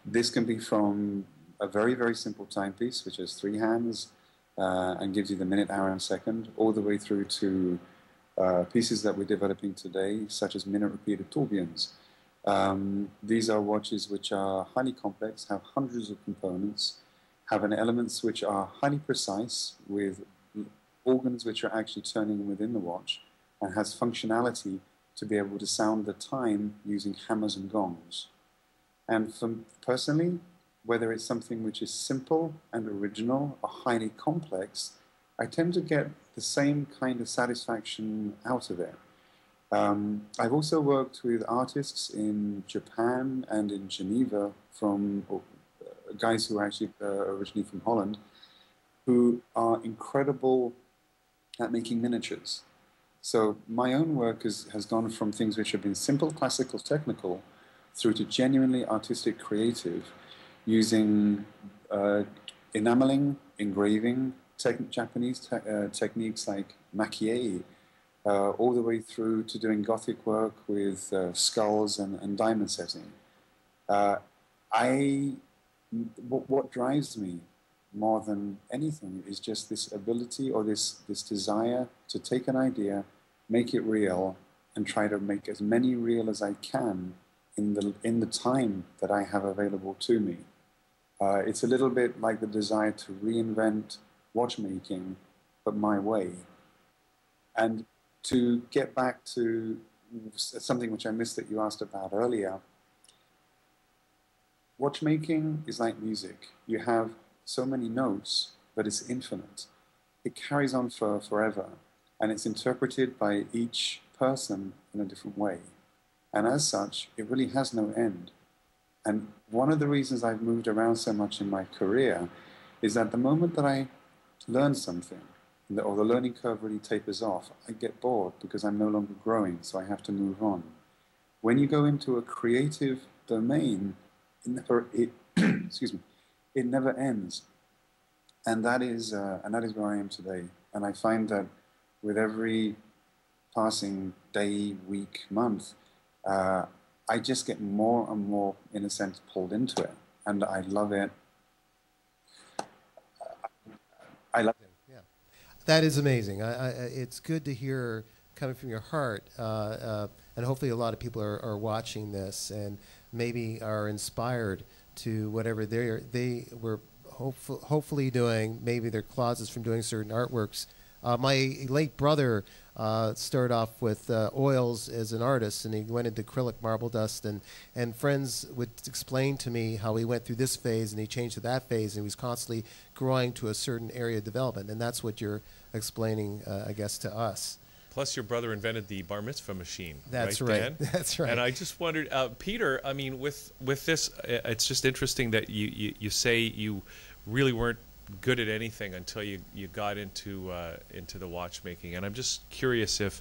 This can be from a very, very simple timepiece, which has 3 hands and gives you the minute, hour, and second, all the way through to pieces that we're developing today, such as minute repeated tourbillons. These are watches which are highly complex, have hundreds of components, have elements which are highly precise, with organs which are actually turning within the watch, and has functionality to be able to sound the time using hammers and gongs. And personally, whether it's something which is simple and original or highly complex, I tend to get the same kind of satisfaction out of it. I've also worked with artists in Japan and in Geneva, from guys who are actually originally from Holland, who are incredible at making miniatures. So my own work has gone from things which have been simple, classical, technical, through to genuinely artistic, creative, using enameling, engraving, Japanese techniques like makie, all the way through to doing Gothic work with skulls and diamond setting. What drives me more than anything is just this ability, or this desire to take an idea, make it real, and try to make as many real as I can in the time that I have available to me. It's a little bit like the desire to reinvent watchmaking, but my way. And to get back to something which I missed that you asked about earlier, watchmaking is like music. You have so many notes, but it's infinite. It carries on for forever, and it's interpreted by each person in a different way. And as such, it really has no end. And one of the reasons I've moved around so much in my career is that the moment that I learn something, or the learning curve really tapers off, I get bored because I'm no longer growing, so I have to move on. When you go into a creative domain, excuse me, it never ends. And that is where I am today. And I find that with every passing day, week, month, I just get more and more, in a sense, pulled into it. And I love it. I love it. Yeah, that is amazing. It's good to hear coming from your heart. And hopefully a lot of people are watching this and maybe are inspired to whatever they were hopefully doing, maybe their closets from doing certain artworks. My late brother started off with oils as an artist, and he went into acrylic, marble dust, and friends would explain to me how he went through this phase and he changed to that phase, and he was constantly growing to a certain area of development, and that's what you're explaining, I guess, to us. Plus, your brother invented the bar mitzvah machine. That's right. Dan? That's right. And I just wondered, Peter, I mean, with this, it's just interesting that you say you really weren't good at anything until you got into the watchmaking. And I'm just curious if,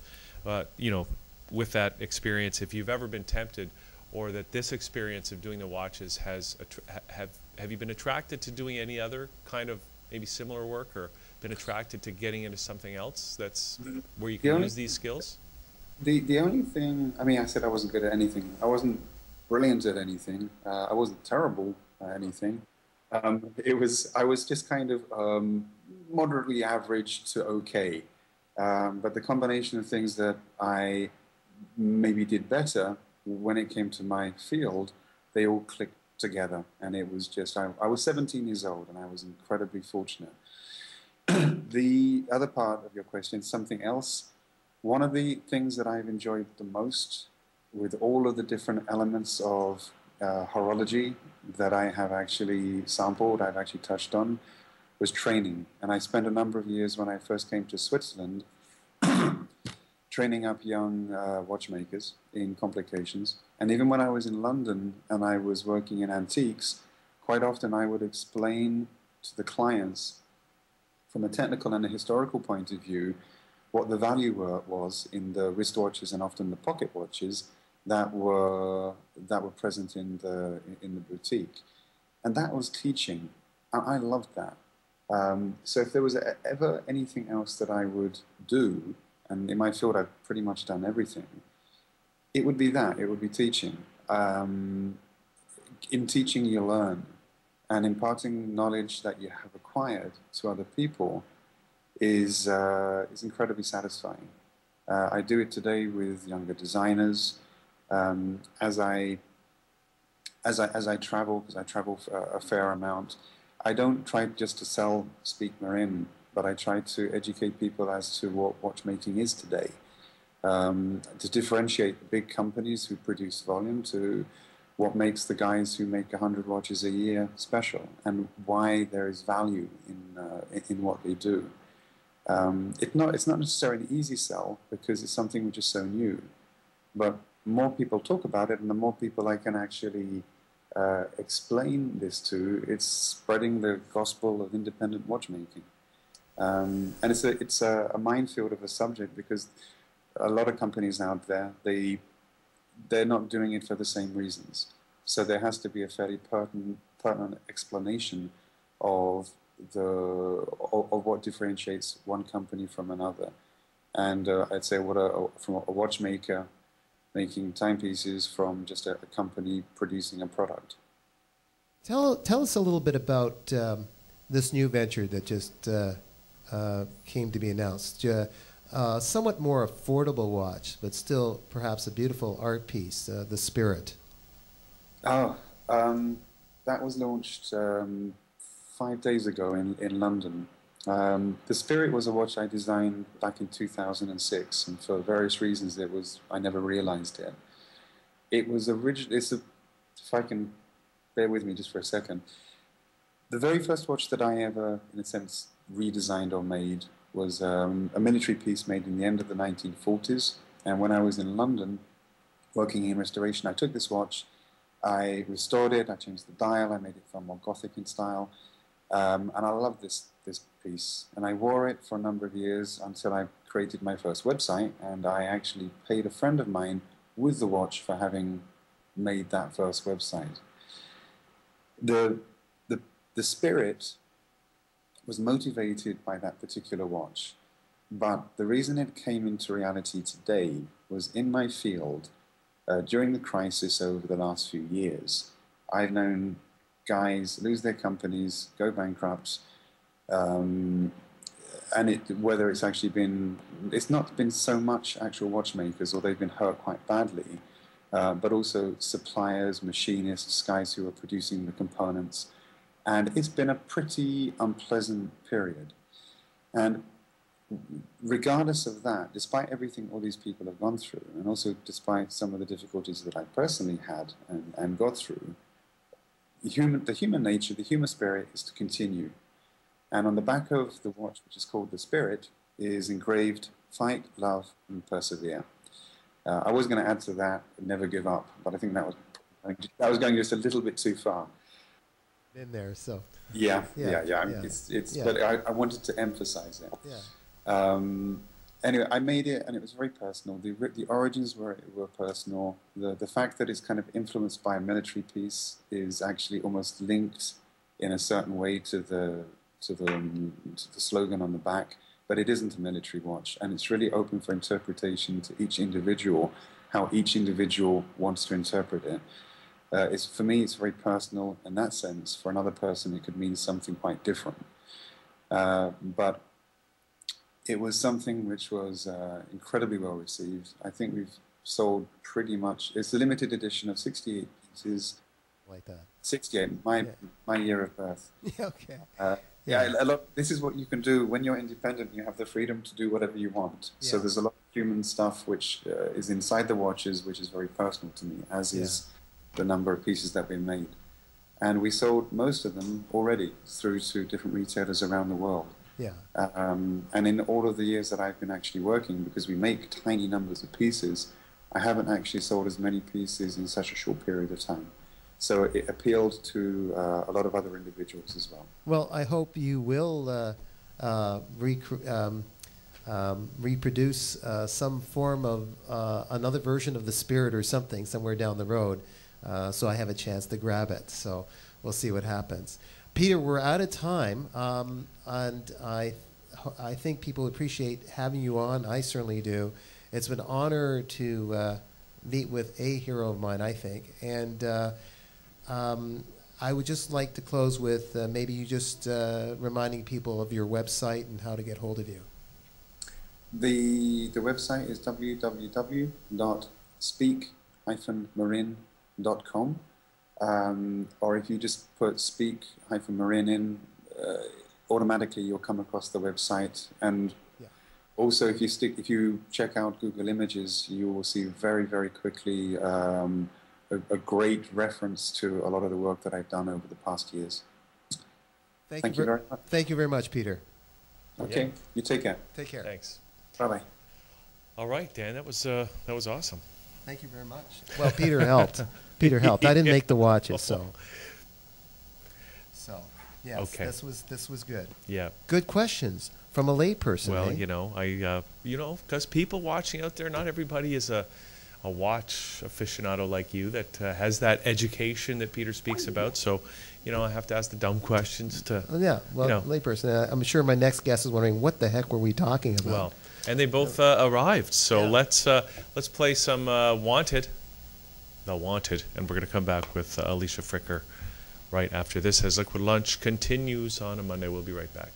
with that experience, if you've ever been tempted, or that this experience of doing the watches have you been attracted to doing any other kind of maybe similar work, or been attracted to getting into something else that's where you can use these skills? The only thing, I mean, I said I wasn't good at anything. I wasn't brilliant at anything. I wasn't terrible at anything. I was just kind of moderately average to okay. But the combination of things that I maybe did better when it came to my field, they all clicked together. And it was just, I was 17 years old, and I was incredibly fortunate. The other part of your question, something else. One of the things that I've enjoyed the most with all of the different elements of horology, that I have actually sampled, I've actually touched on, was training. And I spent a number of years when I first came to Switzerland training up young watchmakers in complications. And even when I was in London and I was working in antiques, quite often I would explain to the clients from a technical and a historical point of view what the value was in the wristwatches and often the pocket watches that were present in the boutique. And that was teaching. I loved that. So if there was ever anything else that I would do, and in my field I've pretty much done everything, it would be that. It would be teaching. In teaching you learn, and imparting knowledge that you have acquired to other people is incredibly satisfying. I do it today with younger designers. As I travel, because I travel a fair amount, I don't try just to sell Speake-Marin, but I try to educate people as to what watchmaking is today. To differentiate the big companies who produce volume to what makes the guys who make 100 watches a year special, and why there is value in what they do. It's not necessarily an easy sell because it's something which is so new, but more people talk about it, and the more people I can actually explain this to, it's spreading the gospel of independent watchmaking. And it's a minefield of a subject, because a lot of companies out there, they're not doing it for the same reasons. So there has to be a fairly pertinent explanation of what differentiates one company from another. And I'd say from a watchmaker making timepieces from just a company producing a product. Tell us a little bit about this new venture that just came to be announced. Somewhat more affordable watch, but still perhaps a beautiful art piece, the Spirit. Oh, that was launched 5 days ago in London. The Spirit was a watch I designed back in 2006, and for various reasons I never realized it. It was originally, if I can bear with me just for a second, the very first watch that I ever, in a sense, redesigned or made was a military piece made in the end of the 1940s. And when I was in London working in restoration, I took this watch, I restored it, I changed the dial, I made it far more Gothic in style, and I loved this piece. And I wore it for a number of years until I created my first website, and I actually paid a friend of mine with the watch for having made that first website. The Spirit was motivated by that particular watch, but the reason it came into reality today was in my field. During the crisis over the last few years, I've known guys lose their companies, go bankrupt, and whether it's actually been, it's not been so much actual watchmakers, or they've been hurt quite badly, but also suppliers, machinists, guys who are producing the components. And it's been a pretty unpleasant period. And regardless of that, despite everything all these people have gone through, and also despite some of the difficulties that I personally had and got through, the human nature, the human spirit is to continue. And on the back of the watch, which is called the Spirit, is engraved, fight, love, and persevere. I was going to add to that, never give up, but I think that was going just a little bit too far. In there, so. Yeah. Yeah. But I wanted to emphasize it. Yeah. Anyway, I made it, and it was very personal. The origins were personal. The fact that it's kind of influenced by a military piece is actually almost linked in a certain way to the slogan on the back, but it isn't a military watch, and it's really open for interpretation to each individual, how each individual wants to interpret it. For me, it's very personal in that sense. For another person, it could mean something quite different. But it was something which was incredibly well received. I think we've sold pretty much, it's a limited edition of 68 pieces. Like that. 68, my year of birth. Yeah, okay. This is what you can do when you're independent. You have the freedom to do whatever you want. Yeah. So there's a lot of human stuff which is inside the watches, which is very personal to me, as is the number of pieces that we made. And we sold most of them already through to different retailers around the world. Yeah. And in all of the years that I've been actually working, because we make tiny numbers of pieces, I haven't actually sold as many pieces in such a short period of time. So it appealed to a lot of other individuals as well. Well, I hope you will reproduce some form of another version of the Spirit or something somewhere down the road, so I have a chance to grab it. So we'll see what happens. Peter, we're out of time, and I think people appreciate having you on. I certainly do. It's been an honor to meet with a hero of mine, I think. And I would just like to close with maybe you just reminding people of your website and how to get hold of you. The website is www.speake-marin.com. Or if you just put Speake-Marin in, automatically you'll come across the website. And also, if you check out Google Images, you will see very, very quickly a great reference to a lot of the work that I've done over the past years. Thank you very much. Thank you very much, Peter. Okay, you take care. Take care. Thanks. Bye-bye. All right, Dan, that was awesome. Thank you very much. Well, Peter helped. Peter helped. I didn't make the watches, so yes, okay. This was good. Yeah. Good questions from a layperson. Well, eh? because people watching out there, not everybody is a watch aficionado like you that has that education that Peter speaks about. So, I have to ask the dumb questions to. Layperson. I'm sure my next guest is wondering what the heck were we talking about. Well, and they both arrived. So let's play some Wanted. The Wanted, and we're going to come back with Alicia Fricker right after this as Liquid Lunch continues on a Monday. We'll be right back.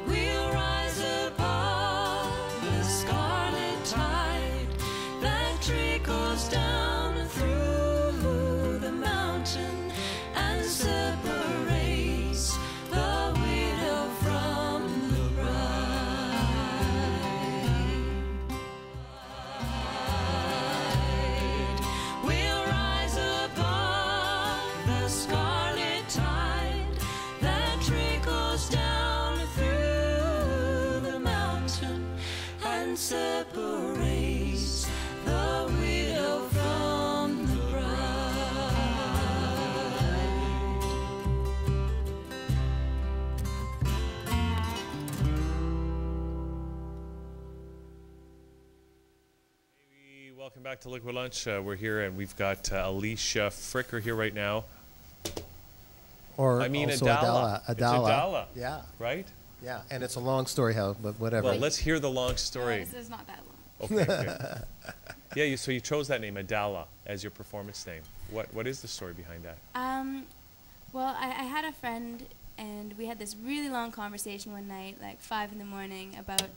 We'll rise above the scarlet tide that trickles down through the mountain and separates the widow from the bride. We'll rise above the scarlet tide that trickles down through the mountain and separates the widow from the bride. Welcome back to Liquid Lunch. We're here, and we've got Alicia Fricker here right now. Or I mean, also Adallah. Adallah. It's Adallah. Yeah. Right? Yeah, and it's a long story, but whatever. Well, let's hear the long story. This is not that long. Okay. Good. Yeah, so you chose that name, Adallah, as your performance name. What is the story behind that? Well, I had a friend, and we had this really long conversation one night, like 5 in the morning, about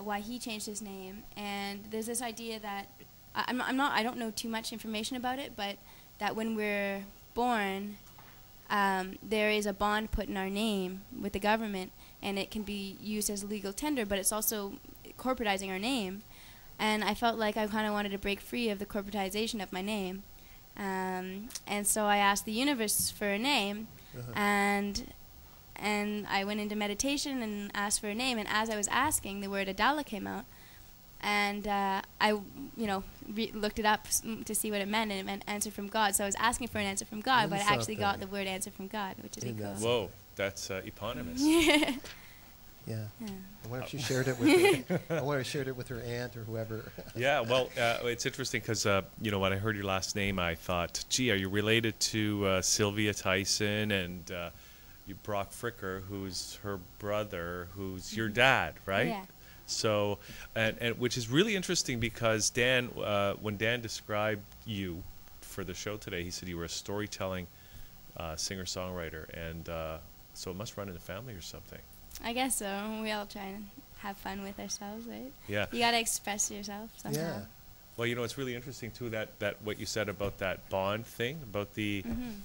why he changed his name. And there's this idea that I don't know too much information about it, but that when we're born, there is a bond put in our name with the government, and it can be used as legal tender, but it's also corporatizing our name. And I felt like I kind of wanted to break free of the corporatization of my name. And so I asked the universe for a name, and I went into meditation and asked for a name. And as I was asking, the word Adallah came out. And I looked it up to see what it meant, and it meant answer from God. So I was asking for an answer from God, but I actually got the word answer from God, which is pretty cool. Whoa, that's eponymous. Yeah. I wonder if she shared it with her. I wonder if she shared it with her aunt or whoever. Yeah, well, it's interesting because, when I heard your last name, I thought, gee, are you related to Sylvia Tyson and Brock Fricker, who's her brother, who's your dad, right? Yeah. So, and which is really interesting because Dan, when Dan described you for the show today, he said you were a storytelling singer-songwriter, and so it must run in the family or something. I guess so. We all try and have fun with ourselves, right? Yeah. You got to express yourself somehow. Yeah. Well, it's really interesting too that what you said about that bond thing, about the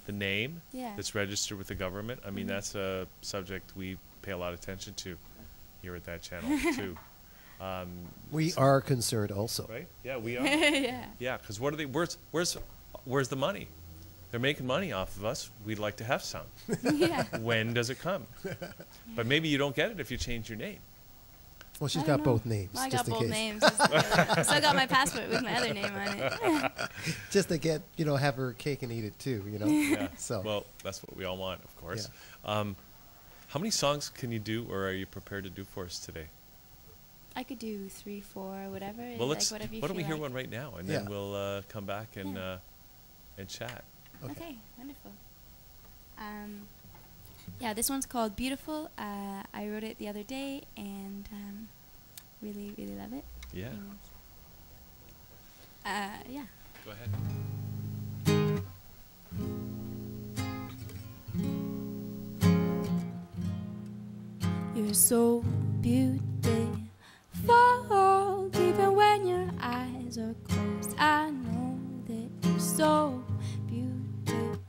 name that's registered with the government. I mean, that's a subject we pay a lot of attention to here at that channel too. We are concerned also. Right? Yeah, we are. Yeah. Yeah, because what are they? Where's the money? They're making money off of us. We'd like to have some. Yeah. When does it come? But maybe you don't get it if you change your name. Well, she's I got don't know. both names, Well, I just got in both case. names. I still got my passport with my other name on it. Just to get, have her cake and eat it too, Yeah. So. Well, that's what we all want, of course. How many songs can you do, or are you prepared to do for us today? I could do 3, 4, whatever. Well, like whatever you why don't we feel hear like. one right now, and then Yeah. we'll come back and chat. Okay, wonderful. Yeah, this one's called Beautiful. I wrote it the other day and really, really love it. Yeah. And, yeah. Go ahead. You're so beautiful, even when your eyes are closed. I know that you're so beautiful,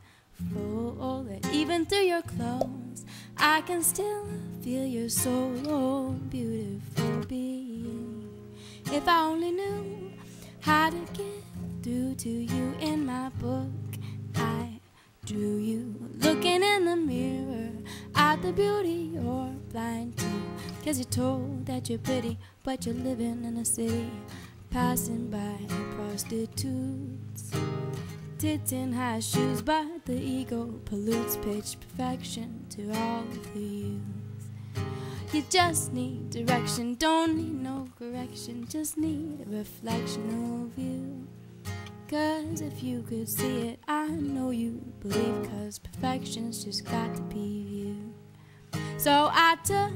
that even through your clothes, I can still feel your so beautiful being. If I only knew how to get through to you in my book, I drew you looking in the mirror at the beauty you're blind to. 'Cause you're told that you're pretty, but you're living in a city, passing by prostitutes, tits in high shoes, but the ego pollutes pitch perfection to all of the youth. You just need direction, don't need no correction, just need a reflection of you. 'Cause if you could see it, I know you'd believe, 'cause perfection's just got to be you. So I took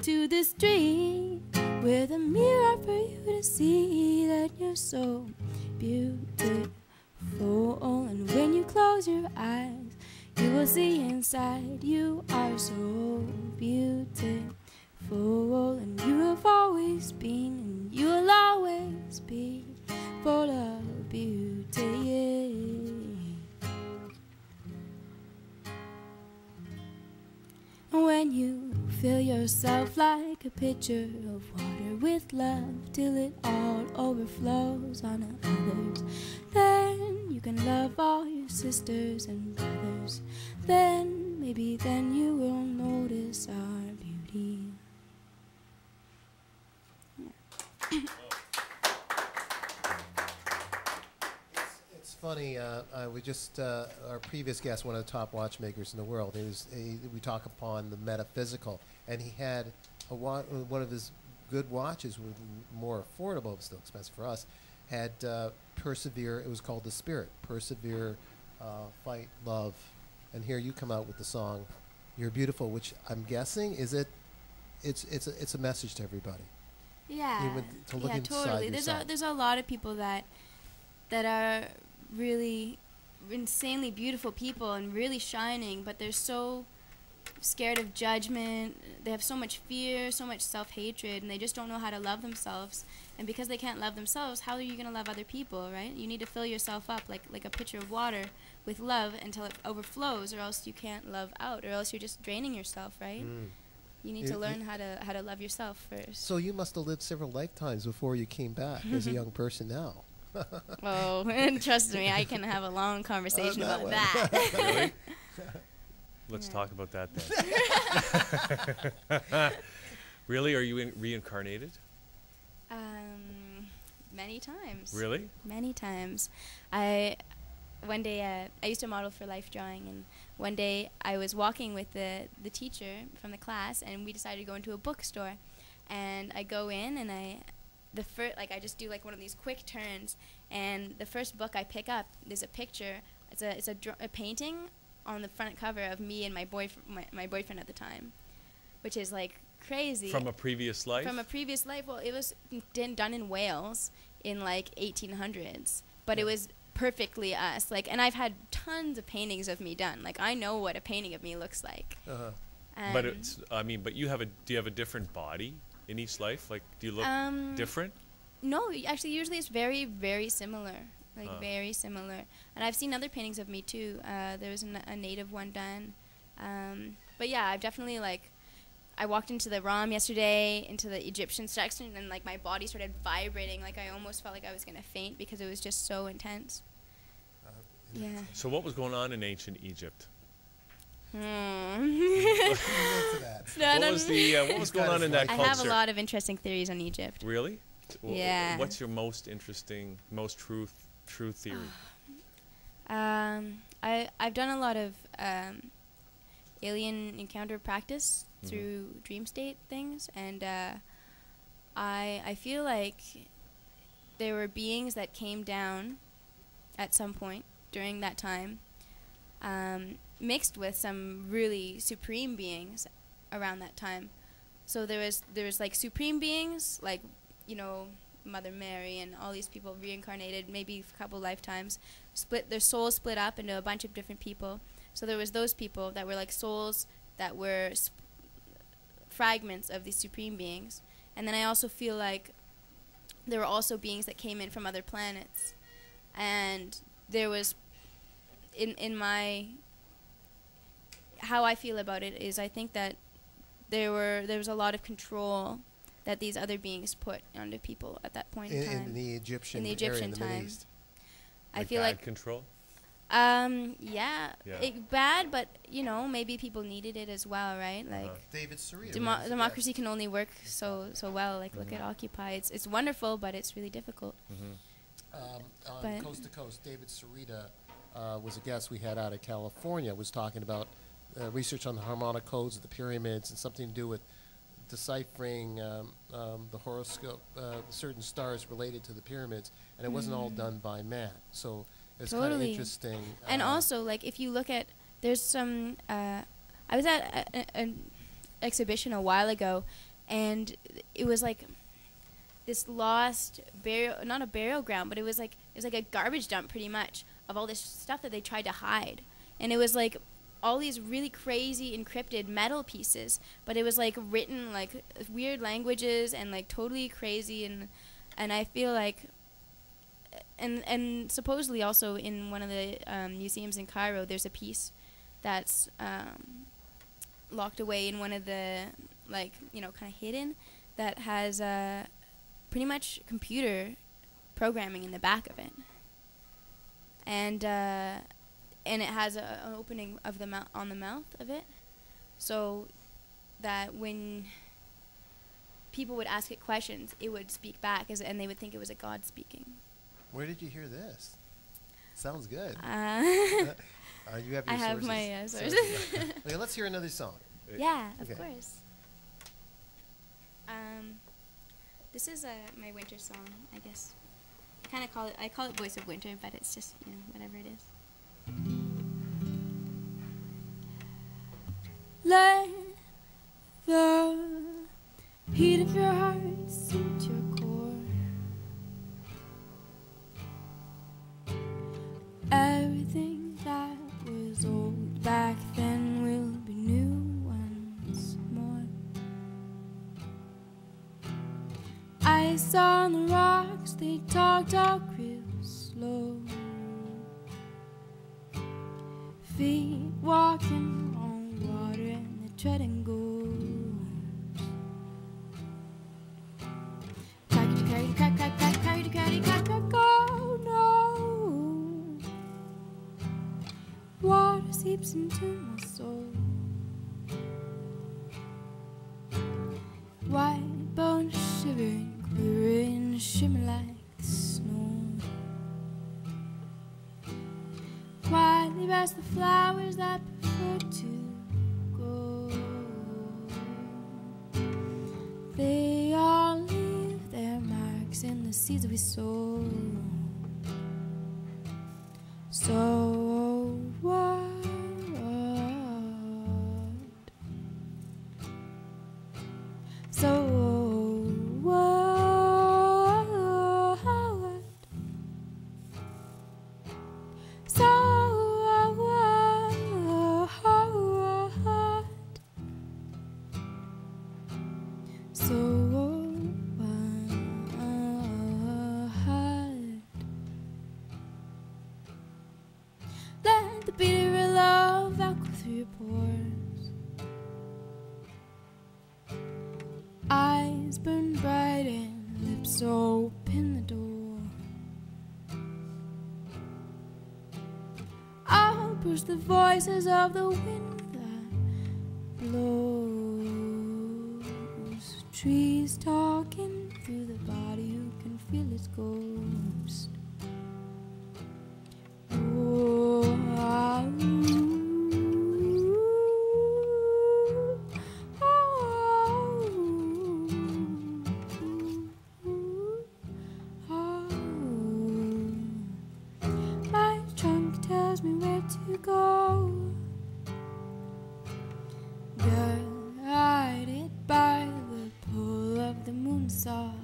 to the street with a mirror for you to see that you're so beautiful. And when you close your eyes, you will see inside you are so beautiful. And you have always been, and you will always be full of beauty, yeah. And when you fill yourself like a pitcher of water with love till it all overflows on others, then you can love all your sisters and brothers. Then, maybe then you will notice our beauty. It's funny. We just our previous guest, one of the top watchmakers in the world. We talk upon the metaphysical, and he had one of his good watches, more affordable, but still expensive for us. Had persevere. It was called the Spirit. Persevere, fight, love, and here you come out with the song, "You're Beautiful," which I'm guessing is it. It's a message to everybody. Yeah, Even to look yeah, inside totally. yourself. There's a lot of people that are really insanely beautiful people and really shining, but they're so scared of judgment. They have so much fear, so much self-hatred, and they just don't know how to love themselves. And because they can't love themselves, how are you going to love other people, right? You need to fill yourself up like a pitcher of water with love until it overflows, or else you can't love out, or else you're just draining yourself, right? You need to learn how to love yourself first. So you must have lived several lifetimes before you came back as a young person now. Oh, and trust me, I can have a long conversation about that. Really? Let's talk about that then. Really? Are you reincarnated? Many times. Really? Many times. One day I used to model for Life Drawing, and one day I was walking with the teacher from the class, and we decided to go into a bookstore. And I go in, and I just do like one of these quick turns, and the first book I pick up, there's a picture. It's a painting on the front cover of me and my boyfriend at the time, which is like crazy. From a previous life? From a previous life. Well, it was done in Wales in like 1800s, but it was perfectly us. Like, and I've had tons of paintings of me done. Like, I know what a painting of me looks like. But but do you have a different body in each life? Like, do you look different? No, actually, usually it's very, very similar. Like, very similar. And I've seen other paintings of me, too. There was a native one done. But, yeah, I've definitely, like, I walked into the Ram yesterday, into the Egyptian section, and like my body started vibrating. Like I almost felt like I was gonna faint because it was just so intense. Yeah. So what was going on in ancient Egypt? Into that. What was going on in that I culture? have a lot of interesting theories on Egypt. Really? Yeah. What's your most interesting, most true theory? I've done a lot of alien encounter practice through dream state things, and I feel like there were beings that came down at some point during that time, mixed with some really supreme beings around that time. So there was like supreme beings, like, you know, Mother Mary and all these people reincarnated maybe a couple lifetimes, their souls split up into a bunch of different people. So there was those people that were like souls that were fragments of these supreme beings. And then I also feel like there were also beings that came in from other planets. And there was, in my, how I feel about it is I think that there was a lot of control that these other beings put onto people at that point in time. In the Egyptian in the area Egyptian in the Middle time. East. I feel like control. Yeah. Yeah. Bad, but you know, maybe people needed it as well, right? Like David Sarita. democracy can only work so well. Like look at Occupy. It's wonderful, but it's really difficult. On But- Coast to Coast, David Sarita was a guest we had out of California, was talking about research on the harmonic codes of the pyramids and something to do with deciphering the horoscope, certain stars related to the pyramids, and it wasn't all done by man. So it's kind of Totally. interesting. And also, like, if you look at, there's some, I was at an exhibition a while ago, and it was like this lost not a burial ground, but it was like a garbage dump pretty much of all this stuff that they tried to hide. And it was like all these really crazy encrypted metal pieces, but it was like written like weird languages and like totally crazy, and I feel like and supposedly also in one of the museums in Cairo there's a piece that's locked away in one of the, like, you know, kind of hidden, that has pretty much computer programming in the back of it, and it has an opening of the on the mouth of it, so that when people would ask it questions, it would speak back, and they would think it was a god speaking. Where did you hear this? Sounds good. You have your I have sources. my sources. Okay, let's hear another song. Yeah, of Okay. course. This is my winter song, I guess. I call it Voice of Winter, but it's just, you know, whatever it is. Let the heat of your heart suit your core. Everything that was old back then will be new once more. Ice on the rocks, they talk real slow. Feet walking on water and they're treading gold. Oh no. Water seeps into my soul. White bones shivering, quivering, shimmer like the snow. Quietly past the flowers that prefer to go. They all leave their marks in the seeds we sow. So what? So what? So what? So what? Let the bitter love echo through your pores. echoes, the voices of the wind that blows. Trees talking through the body, you can feel its ghost. Oh, ah, my trunk tells me where to go, guided by the pull of the moon's soft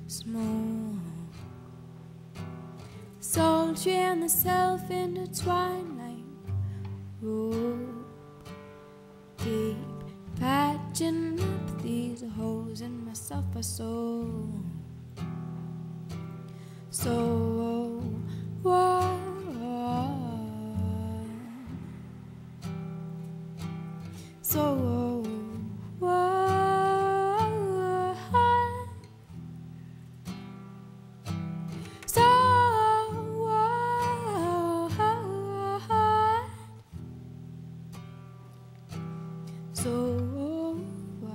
smoke. Sultry and the self-intertwined like rope, deep patching up these holes in myself are so what? So what? So what? So what?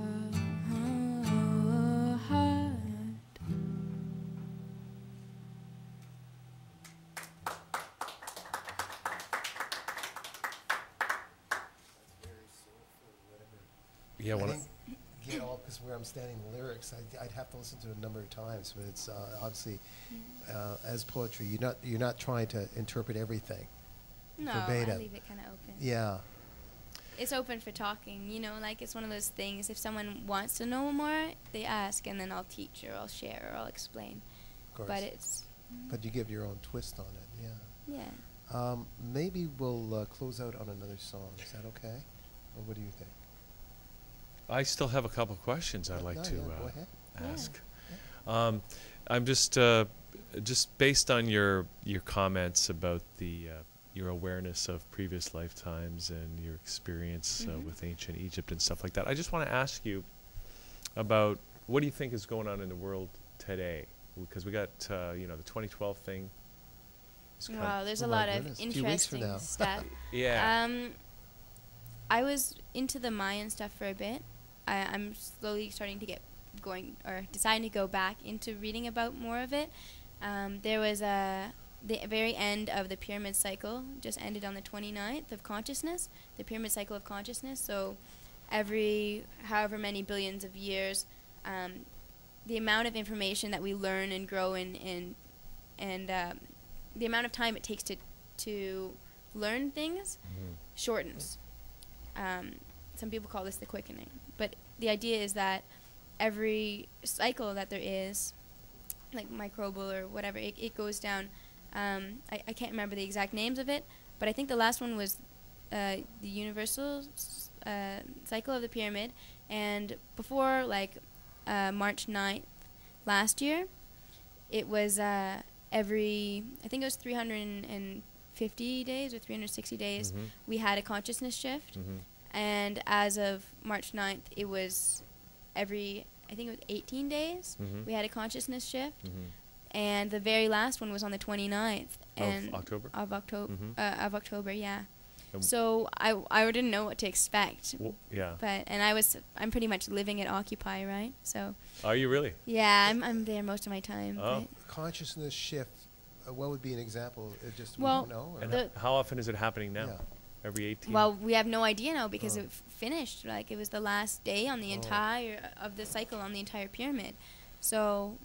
Yeah, I when didn't get all, because where I'm standing the lyrics, I'd have to listen to it a number of times, but it's obviously, as poetry, you're not trying to interpret everything. No, verbatim. I leave it kind of open. Yeah. It's open for talking, you know, like it's one of those things, if someone wants to know more, they ask, and then I'll teach, or I'll share, or I'll explain. Of course. But it's, But you give your own twist on it, yeah. yeah. Maybe we'll close out on another song. Is that okay? Or what do you think? I still have a couple questions I'd like No, to yeah, go ahead. ask. I'm just based on your comments about the your awareness of previous lifetimes and your experience with ancient Egypt and stuff like that. I just want to ask you about what do you think is going on in the world today? Because we got the 2012 thing. Wow, there's Oh a my lot goodness, of a few weeks from interesting now. stuff. Yeah. I was into the Mayan stuff for a bit. I'm slowly starting to get going, or deciding to go back into reading about more of it. There was the very end of the pyramid cycle just ended on the 29th of consciousness, the pyramid cycle of consciousness. So every however many billions of years, the amount of information that we learn and grow in and the amount of time it takes to learn things shortens. Some people call this the quickening. But the idea is that every cycle that there is, like microbial or whatever, it goes down. I can't remember the exact names of it, but I think the last one was the universal cycle of the pyramid. And before, March 9th last year, it was I think it was 350 days or 360 days, we had a consciousness shift. And as of March 9th, it was I think it was 18 days, we had a consciousness shift. And the very last one was on the 29th. Of October? Of October, yeah. So I didn't know what to expect. Well, yeah. And I'm pretty much living at Occupy, right? So. Are you really? Yeah, I'm there most of my time. Oh. Consciousness shift. What would be an example? We Well, don't know. Or? And how often is it happening now? Yeah. Every 18? Well, we have no idea now because it finished. Like, it was the last day on the entire of the cycle on the entire pyramid. So,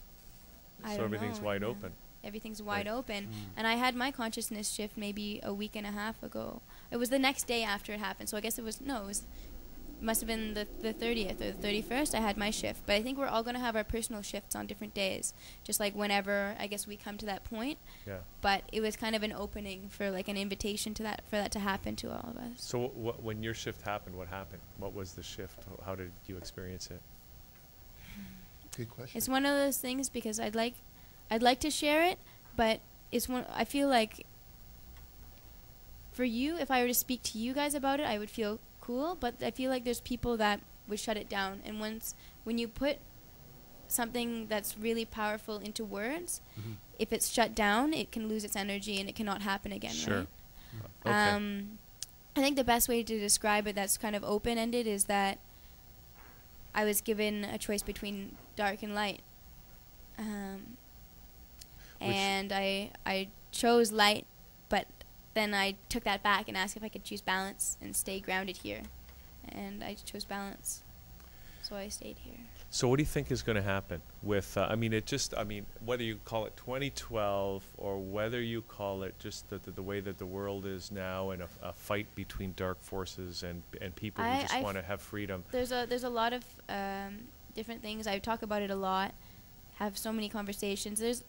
I don't know. Everything's wide open. Everything's wide open. And I had my consciousness shift maybe a week and a half ago. It was the next day after it happened. So I guess it must have been the 30th or the 31st I had my shift. But I think we're all going to have our personal shifts on different days, just like whenever I guess we come to that point. Yeah. But it was kind of an opening for like an invitation for that to happen to all of us. So when your shift happened, what happened? What was the shift? How did you experience it? Good question. It's one of those things because I'd like to share it, but I feel like for you, if I were to speak to you guys about it, I would feel cool, but I feel like there's people that would shut it down. And when you put something that's really powerful into words, if it's shut down, it can lose its energy and it cannot happen again, Sure. Okay. I think the best way to describe it that's kind of open-ended is that I was given a choice between dark and light. And I chose light, but then I took that back and asked if I could choose balance and stay grounded here. And I chose balance, so I stayed here. So what do you think is going to happen with, whether you call it 2012 or whether you call it just the way that the world is now and a fight between dark forces and people who just want to have freedom? There's a lot of different things. I talk about it a lot, have so many conversations. There's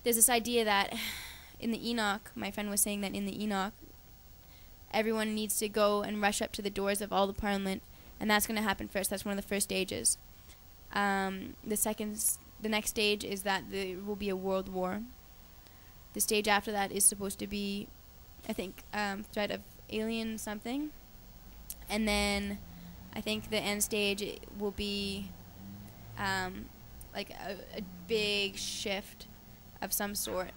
this idea that in the Enoch, my friend was saying that in the Enoch, everyone needs to go and rush up to the doors of all the parliament, and that's going to happen first. That's one of the first stages. The next stage is that there will be a world war. The stage after that is supposed to be, I think, threat of alien something. And then I think the end stage will be like a big shift of some sort,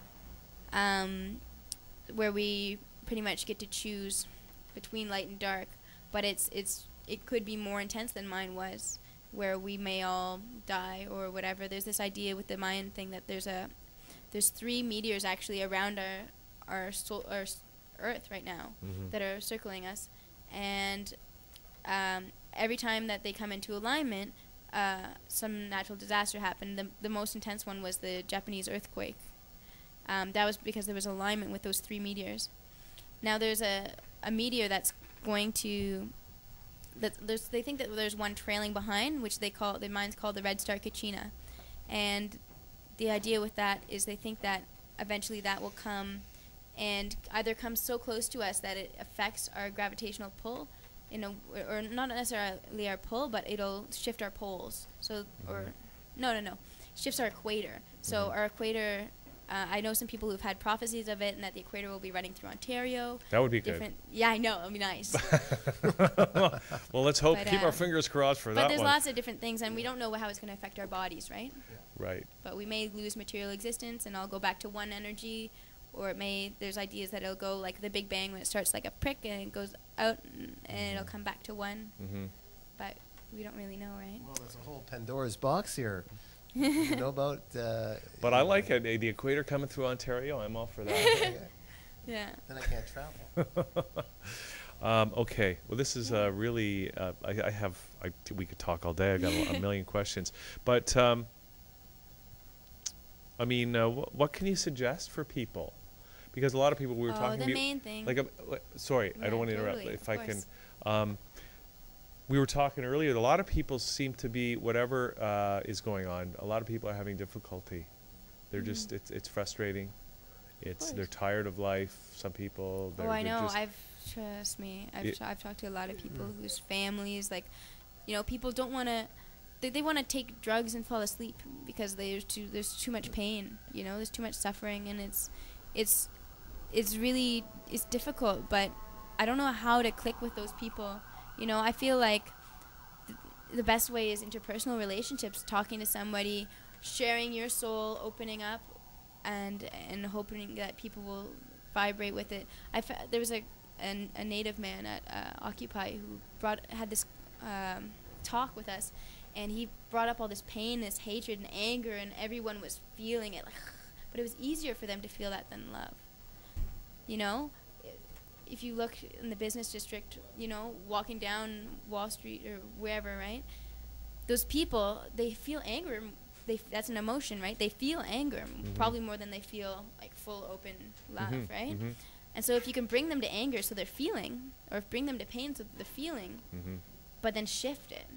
where we pretty much get to choose between light and dark. But it could be more intense than mine was, where we may all die or whatever. There's this idea with the Mayan thing that there's 3 meteors actually around our Earth right now that are circling us, and every time that they come into alignment, some natural disaster happened. The most intense one was the Japanese earthquake. That was because there was alignment with those 3 meteors. Now there's a meteor that's going to... they think that there's one trailing behind, which the Mayans call the Red Star Kachina. And the idea with that is they think that eventually that will come and either come so close to us that it affects our gravitational pull, or not necessarily our pull, but it'll shift our poles. So, shifts our equator. So our equator... I know some people who've had prophecies of it, and that the equator will be running through Ontario. That would be good. Yeah, I know. It would be nice. Well, let's hope. Keep our fingers crossed for that one. But there's lots of different things, and we don't know how it's going to affect our bodies, right? Yeah. Right. But we may lose material existence, and I'll go back to one energy, or there's ideas that it'll go like the Big Bang when it starts like a prick, and it goes out, and it'll come back to one. But we don't really know, right? Well, there's a whole Pandora's box here. You know about... but I like it. The equator coming through Ontario. I'm all for that. Yeah. Then I can't travel. Okay. Well, this is really... we could talk all day. I've got a million questions. But, what can you suggest for people? Because a lot of people we were talking... the main thing... sorry, I don't want to interrupt. If I can... we were talking earlier, a lot of people seem to be, whatever is going on, a lot of people are having difficulty. They're just, it's frustrating. They're tired of life. Some people, I know. Trust me, I've talked to a lot of people whose families, people don't want to, they want to take drugs and fall asleep because there's too much pain, there's too much suffering, and it's difficult, but I don't know how to click with those people. I feel like the best way is interpersonal relationships, talking to somebody, sharing your soul, opening up, and hoping that people will vibrate with it. There was a native man at Occupy who had this talk with us, and he brought up all this pain, this hatred and anger, and everyone was feeling it. But it was easier for them to feel that than love. If you look in the business district, walking down Wall Street or wherever, right? Those people, they feel anger. That's an emotion, right? They feel anger probably more than they feel like full open love, right? And so if you can bring them to anger so they're feeling, or bring them to pain so they're feeling, but then shift it,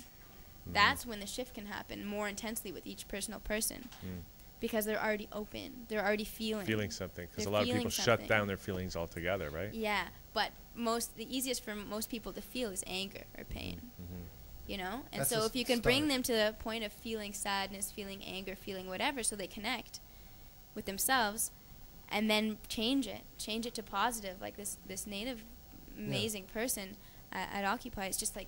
that's when the shift can happen more intensely with each personal person. Because they're already open. They're already feeling something. Because a lot of people shut down their feelings altogether, right? Yeah, but the easiest for most people to feel is anger or pain. And that's so if you can bring them to the point of feeling sadness, feeling anger, feeling whatever, so they connect with themselves, and then change it to positive. Like this native amazing person at Occupy, it's just like,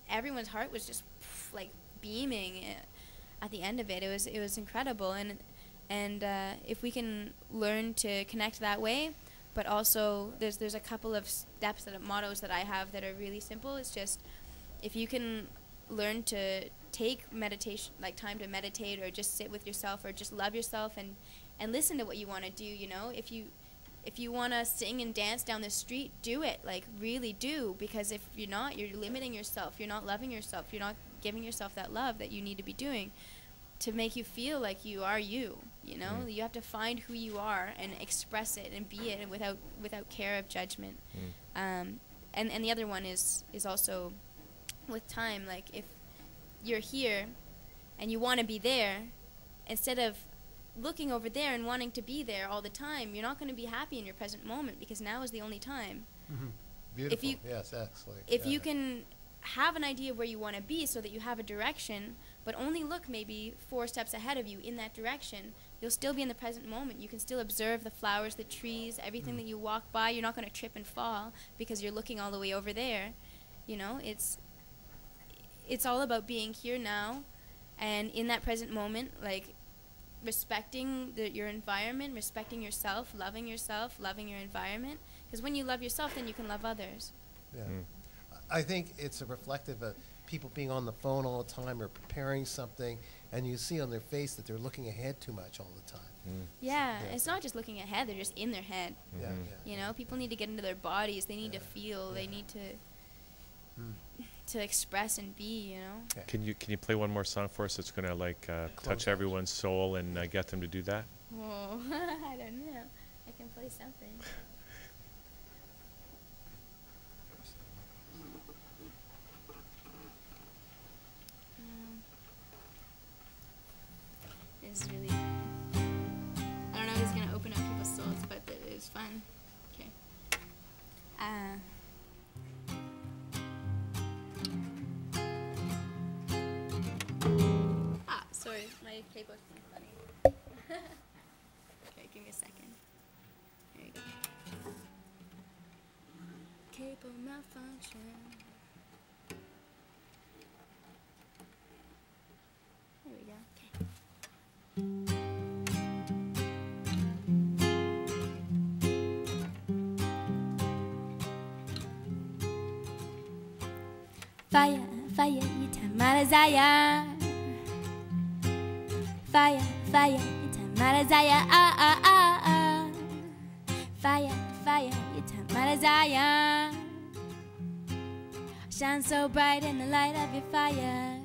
everyone's heart was just like beaming. At the end of it, it was incredible, and if we can learn to connect that way, but also there's a couple of steps that mottos that I have that are really simple. It's just if you can learn to take meditation, like time to meditate, or just sit with yourself, or just love yourself and listen to what you want to do, you know. If you want to sing and dance down the street, do it. Like, really do. Because if you're not, you're limiting yourself. You're not loving yourself. You're not giving yourself that love that you need to be doing to make you feel like you are you, you know? You have to find who you are and express it and be it without care of judgment. And the other one is also with time. Like, if you're here and you want to be there, instead of looking over there and wanting to be there all the time, you're not going to be happy in your present moment, because now is the only time. Beautiful. Yes, excellent. If you can have an idea of where you want to be so that you have a direction, but only look maybe 4 steps ahead of you in that direction, you'll still be in the present moment. You can still observe the flowers, the trees, everything that you walk by. You're not going to trip and fall because you're looking all the way over there. You know, it's all about being here now and in that present moment, like respecting your environment, respecting yourself, loving your environment. Because when you love yourself, then you can love others. Yeah. I think it's a reflective of people being on the phone all the time or preparing something, and you see on their face that they're looking ahead too much all the time. Yeah, it's not just looking ahead, they're just in their head. Yeah, You know, people need to get into their bodies, they need to feel, they need to express and be, you know. Okay. Can you play one more song for us that's going to like touch everyone's soul and get them to do that? Oh, I don't know. I can play something. It's really, I don't know if it's going to open up people's souls, but it was fun. Okay. Sorry, my keyboard's being funny. Okay, give me a second. There you go. Cable malfunction. There we go. Okay. Fire, fire, itamalazaya. Fire, fire, itamalazaya. Ah, ah, ah, ah. Fire, fire, itamalazaya. Shine so bright in the light of your fire.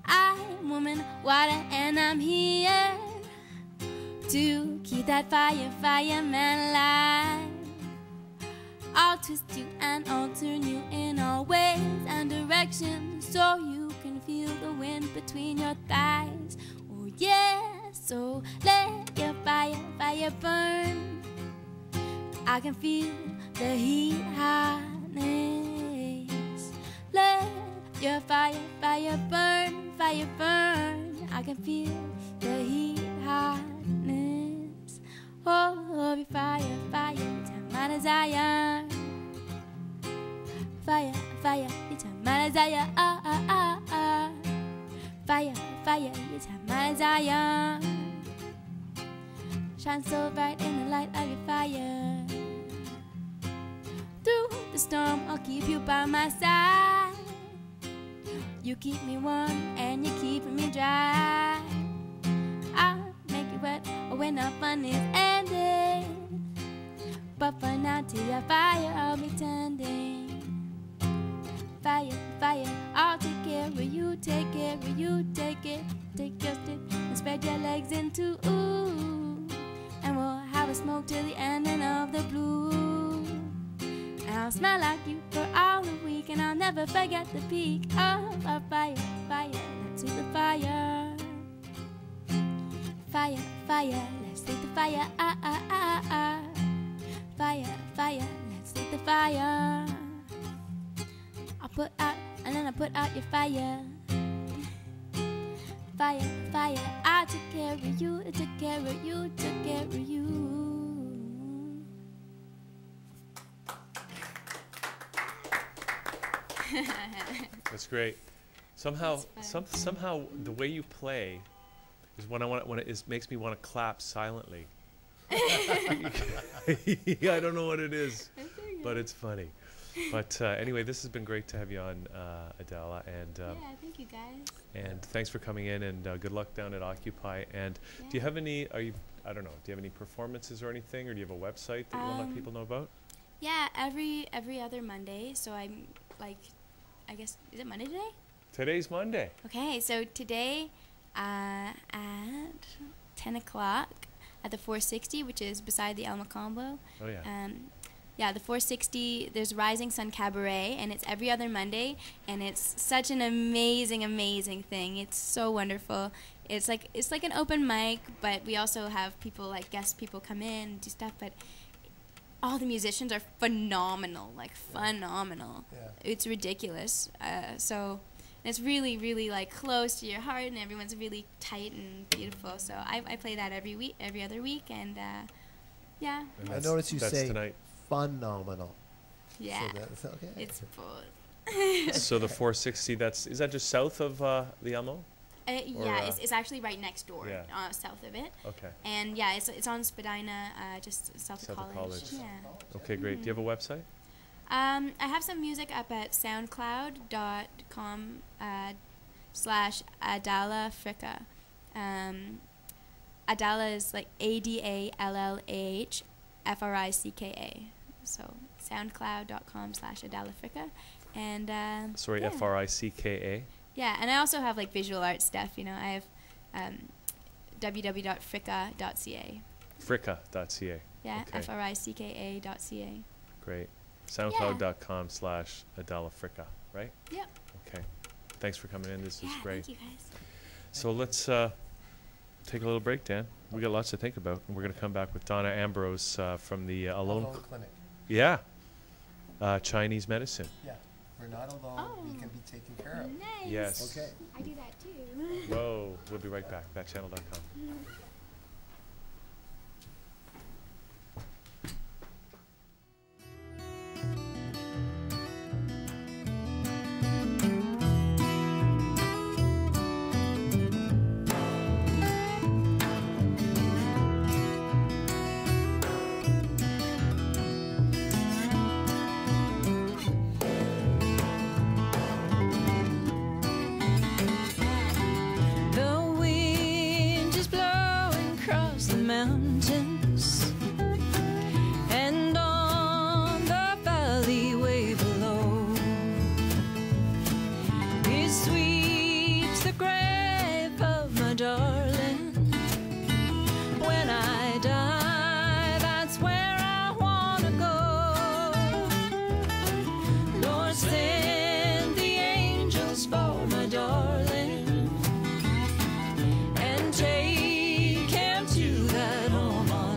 I'm woman, water, and I'm here to keep that fire, fireman alive. I'll twist you and I'll turn you in all ways and directions so you can feel the wind between your thighs. Oh yeah, so let your fire, fire burn. I can feel the heat hotness. Let your fire, fire burn, fire burn. I can feel the heat hotness. Oh, your fire, fire, my desire. Fire, fire, it's my desire. Ah, ah, ah, ah. Fire, fire, it's my desire. Shine so bright in the light of your fire. Through the storm, I'll keep you by my side. You keep me warm and you keep me dry. I'll make you wet when our fun is ended. But for now, till your fire, I'll be tending. Fire, fire, I'll take care of you, take care of you, take it. Take your stick and spread your legs into ooh. And we'll have a smoke till the ending of the blue. And I'll smell like you for all the week, and I'll never forget the peak of our fire, fire, let's see the fire. Fire, fire, let's take the fire, ah, ah, ah, ah. Fire, fire, let's take the fire. I'll put out, and then I'll put out your fire. Fire, fire, I took care of you, I took care of you, took care of you. That's great. Somehow, somehow the way you play is when makes me want to clap silently. I don't know what it is, but it's funny. But anyway, this has been great to have you on, Adallah, and Yeah, thank you guys. and thanks for coming in, and good luck down at Occupy. And do you have any? I don't know. Do you have any performances or anything, or do you have a website that you want to let people know about? Yeah, every other Monday. So I'm like, I guess, is it Monday today? Today's Monday. Okay, so today at 10 o'clock at the 460, which is beside the El Macombo. Oh yeah. Yeah, the 460, there's Rising Sun Cabaret, and it's every other Monday, and it's such an amazing, amazing thing. It's so wonderful. It's like an open mic, but we also have people, like guest people come in and do stuff, but all the musicians are phenomenal, like phenomenal. Yeah. It's ridiculous. So it's really, really like close to your heart, and everyone's really tight and beautiful. So I play that every other week, and yeah. And I that's- noticed you that's say tonight. phenomenal. Yeah, So that's okay. it's both. So the 460. Is that just south of the Elmo? Yeah, it's actually right next door, Yeah. South of it. Okay. And yeah, it's on Spadina, just south of college. Yeah. Okay, great. Do you have a website? I have some music up at soundcloud.com / Adallah Fricka. Adallah is like ADALLAH FRICKA. So soundcloud.com / Adallah Fricka. And Sorry, yeah. FRICKA. Yeah, and I also have like visual art stuff. You know, I have www.fricka.ca. Fricka.ca. Yeah, Okay. FRICKA.ca. Great. SoundCloud.com / Adallah Fricka, right? Yep. Okay. Thanks for coming in. This is Yeah, great. thank you guys. So let's take a little break, Dan. We got lots to think about. And we're going to come back with Donna Ambrose from the Alone. Alone clinic. Yeah. Chinese medicine. Yeah. We're not alone. We can be taken care of. Nice. Yes. Okay. I do that too. Whoa. We'll be right back. Backchannel.com. The wind is blowing across the mountains, and on the valley way below, it sweeps the grave of my darling. When I die, that's where I wanna go. Lord, send the angels for my darling, and take him to that home on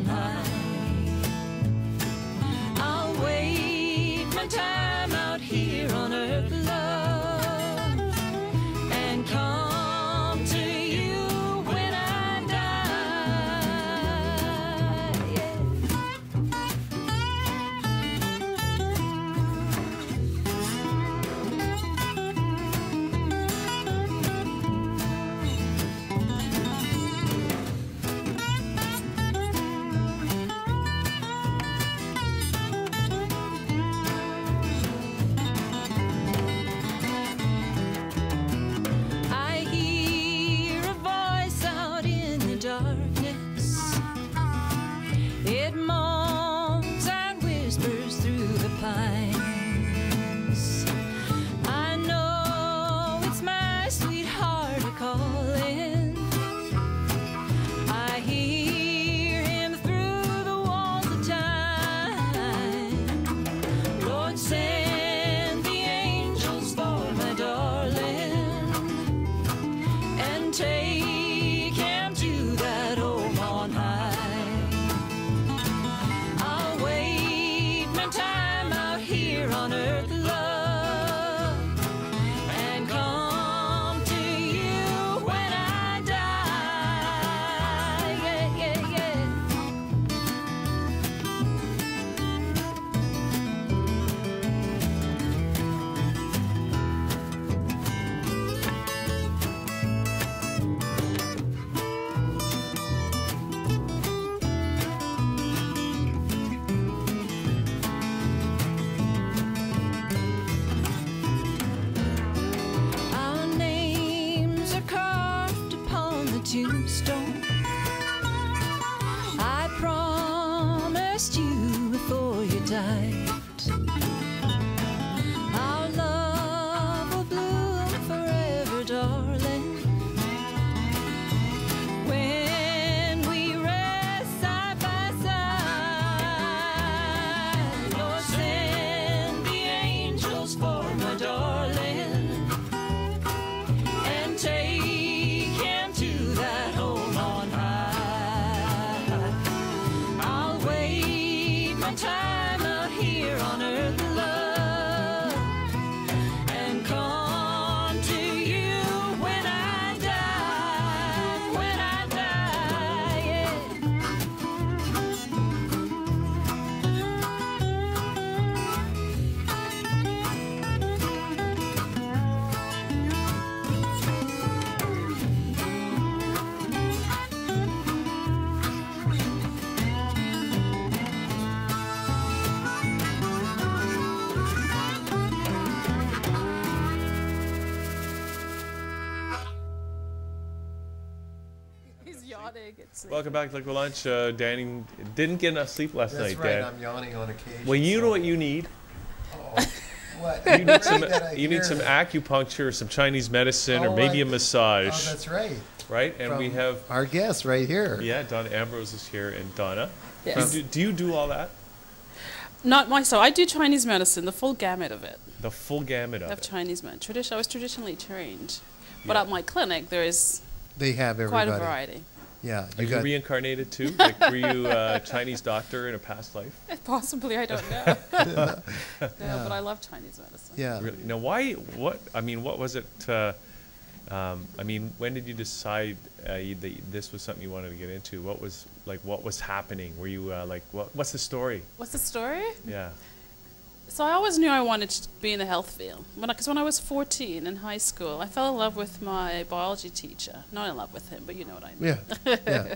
light. Our love will bloom forever, darling. When we rest side by side, Lord, send the angels for my darling and take him to that home on high. I'll wait my time out here on earth, love, and come to you when I die, yeah. He's yawning. It's Welcome back to Liquid Lunch. Danny didn't get enough sleep last That's night, right. Dan. I'm yawning on occasion. Well, you know so- what you need? Oh, what? You need some, That I you need hear some that. acupuncture, some Chinese medicine, or Oh, maybe I- a massage, Oh, that's right. right? And we From have, our guest right here. yeah, Donna Ambrose is here, and Donna. Yes. Do you do all that? Not myself. I do Chinese medicine, the full gamut of it. The full gamut of Of it. Chinese medicine. I was traditionally trained, but Yeah. at my clinic there is They have everybody. quite a variety. Yeah, Are you you got. reincarnated too? Like, were you a Chinese doctor in a past life? Possibly, I don't know. No, but I love Chinese medicine. Yeah. Really? Now, why? What? I mean, what was it? I mean, when did you decide that this was something you wanted to get into? What was What was happening? Were you like, what's the story? What's the story? Yeah. So I always knew I wanted to be in the health field. Because when I was 14 in high school, I fell in love with my biology teacher. Not in love with him, but you know what I mean. Yeah. Yeah.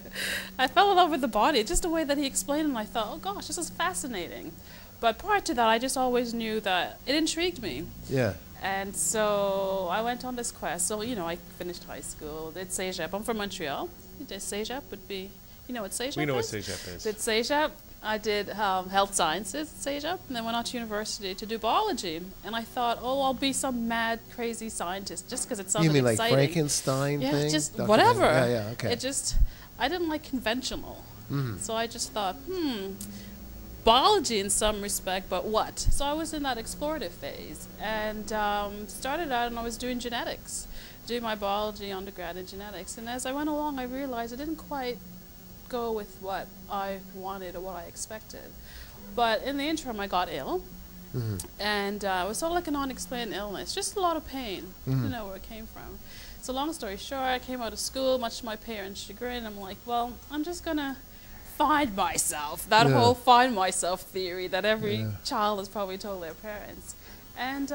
I fell in love with the body, just the way that he explained it, and I thought, oh gosh, this is fascinating. But prior to that, I just always knew that it intrigued me. Yeah. And so I went on this quest. So, you know, I finished high school, did CEGEP. I'm from Montreal. Did CEGEP would be, you know what CEGEP is? We know what CEGEP is. Did CEGEP. I did health sciences at CEGEP, and then went on to university to do biology. And I thought, oh, I'll be some mad, crazy scientist just because it sounded You mean like exciting. Frankenstein Yeah, thing? just Dr. whatever. Yeah, yeah, okay. It just, I didn't like conventional. Mhm. So I just thought, biology in some respect, but what? So I was in that explorative phase and started out and I was doing genetics, doing my biology undergrad in genetics. And as I went along, I realized I didn't quite go with what I wanted or what I expected. But in the interim, I got ill. Mhm. And it was sort of like an unexplained illness, just a lot of pain. I don't know where it came from. So long story short, I came out of school, much to my parents' chagrin. I'm like, well, I'm just going to find myself. That Yeah. whole find myself theory that every Yeah. child has probably told their parents. And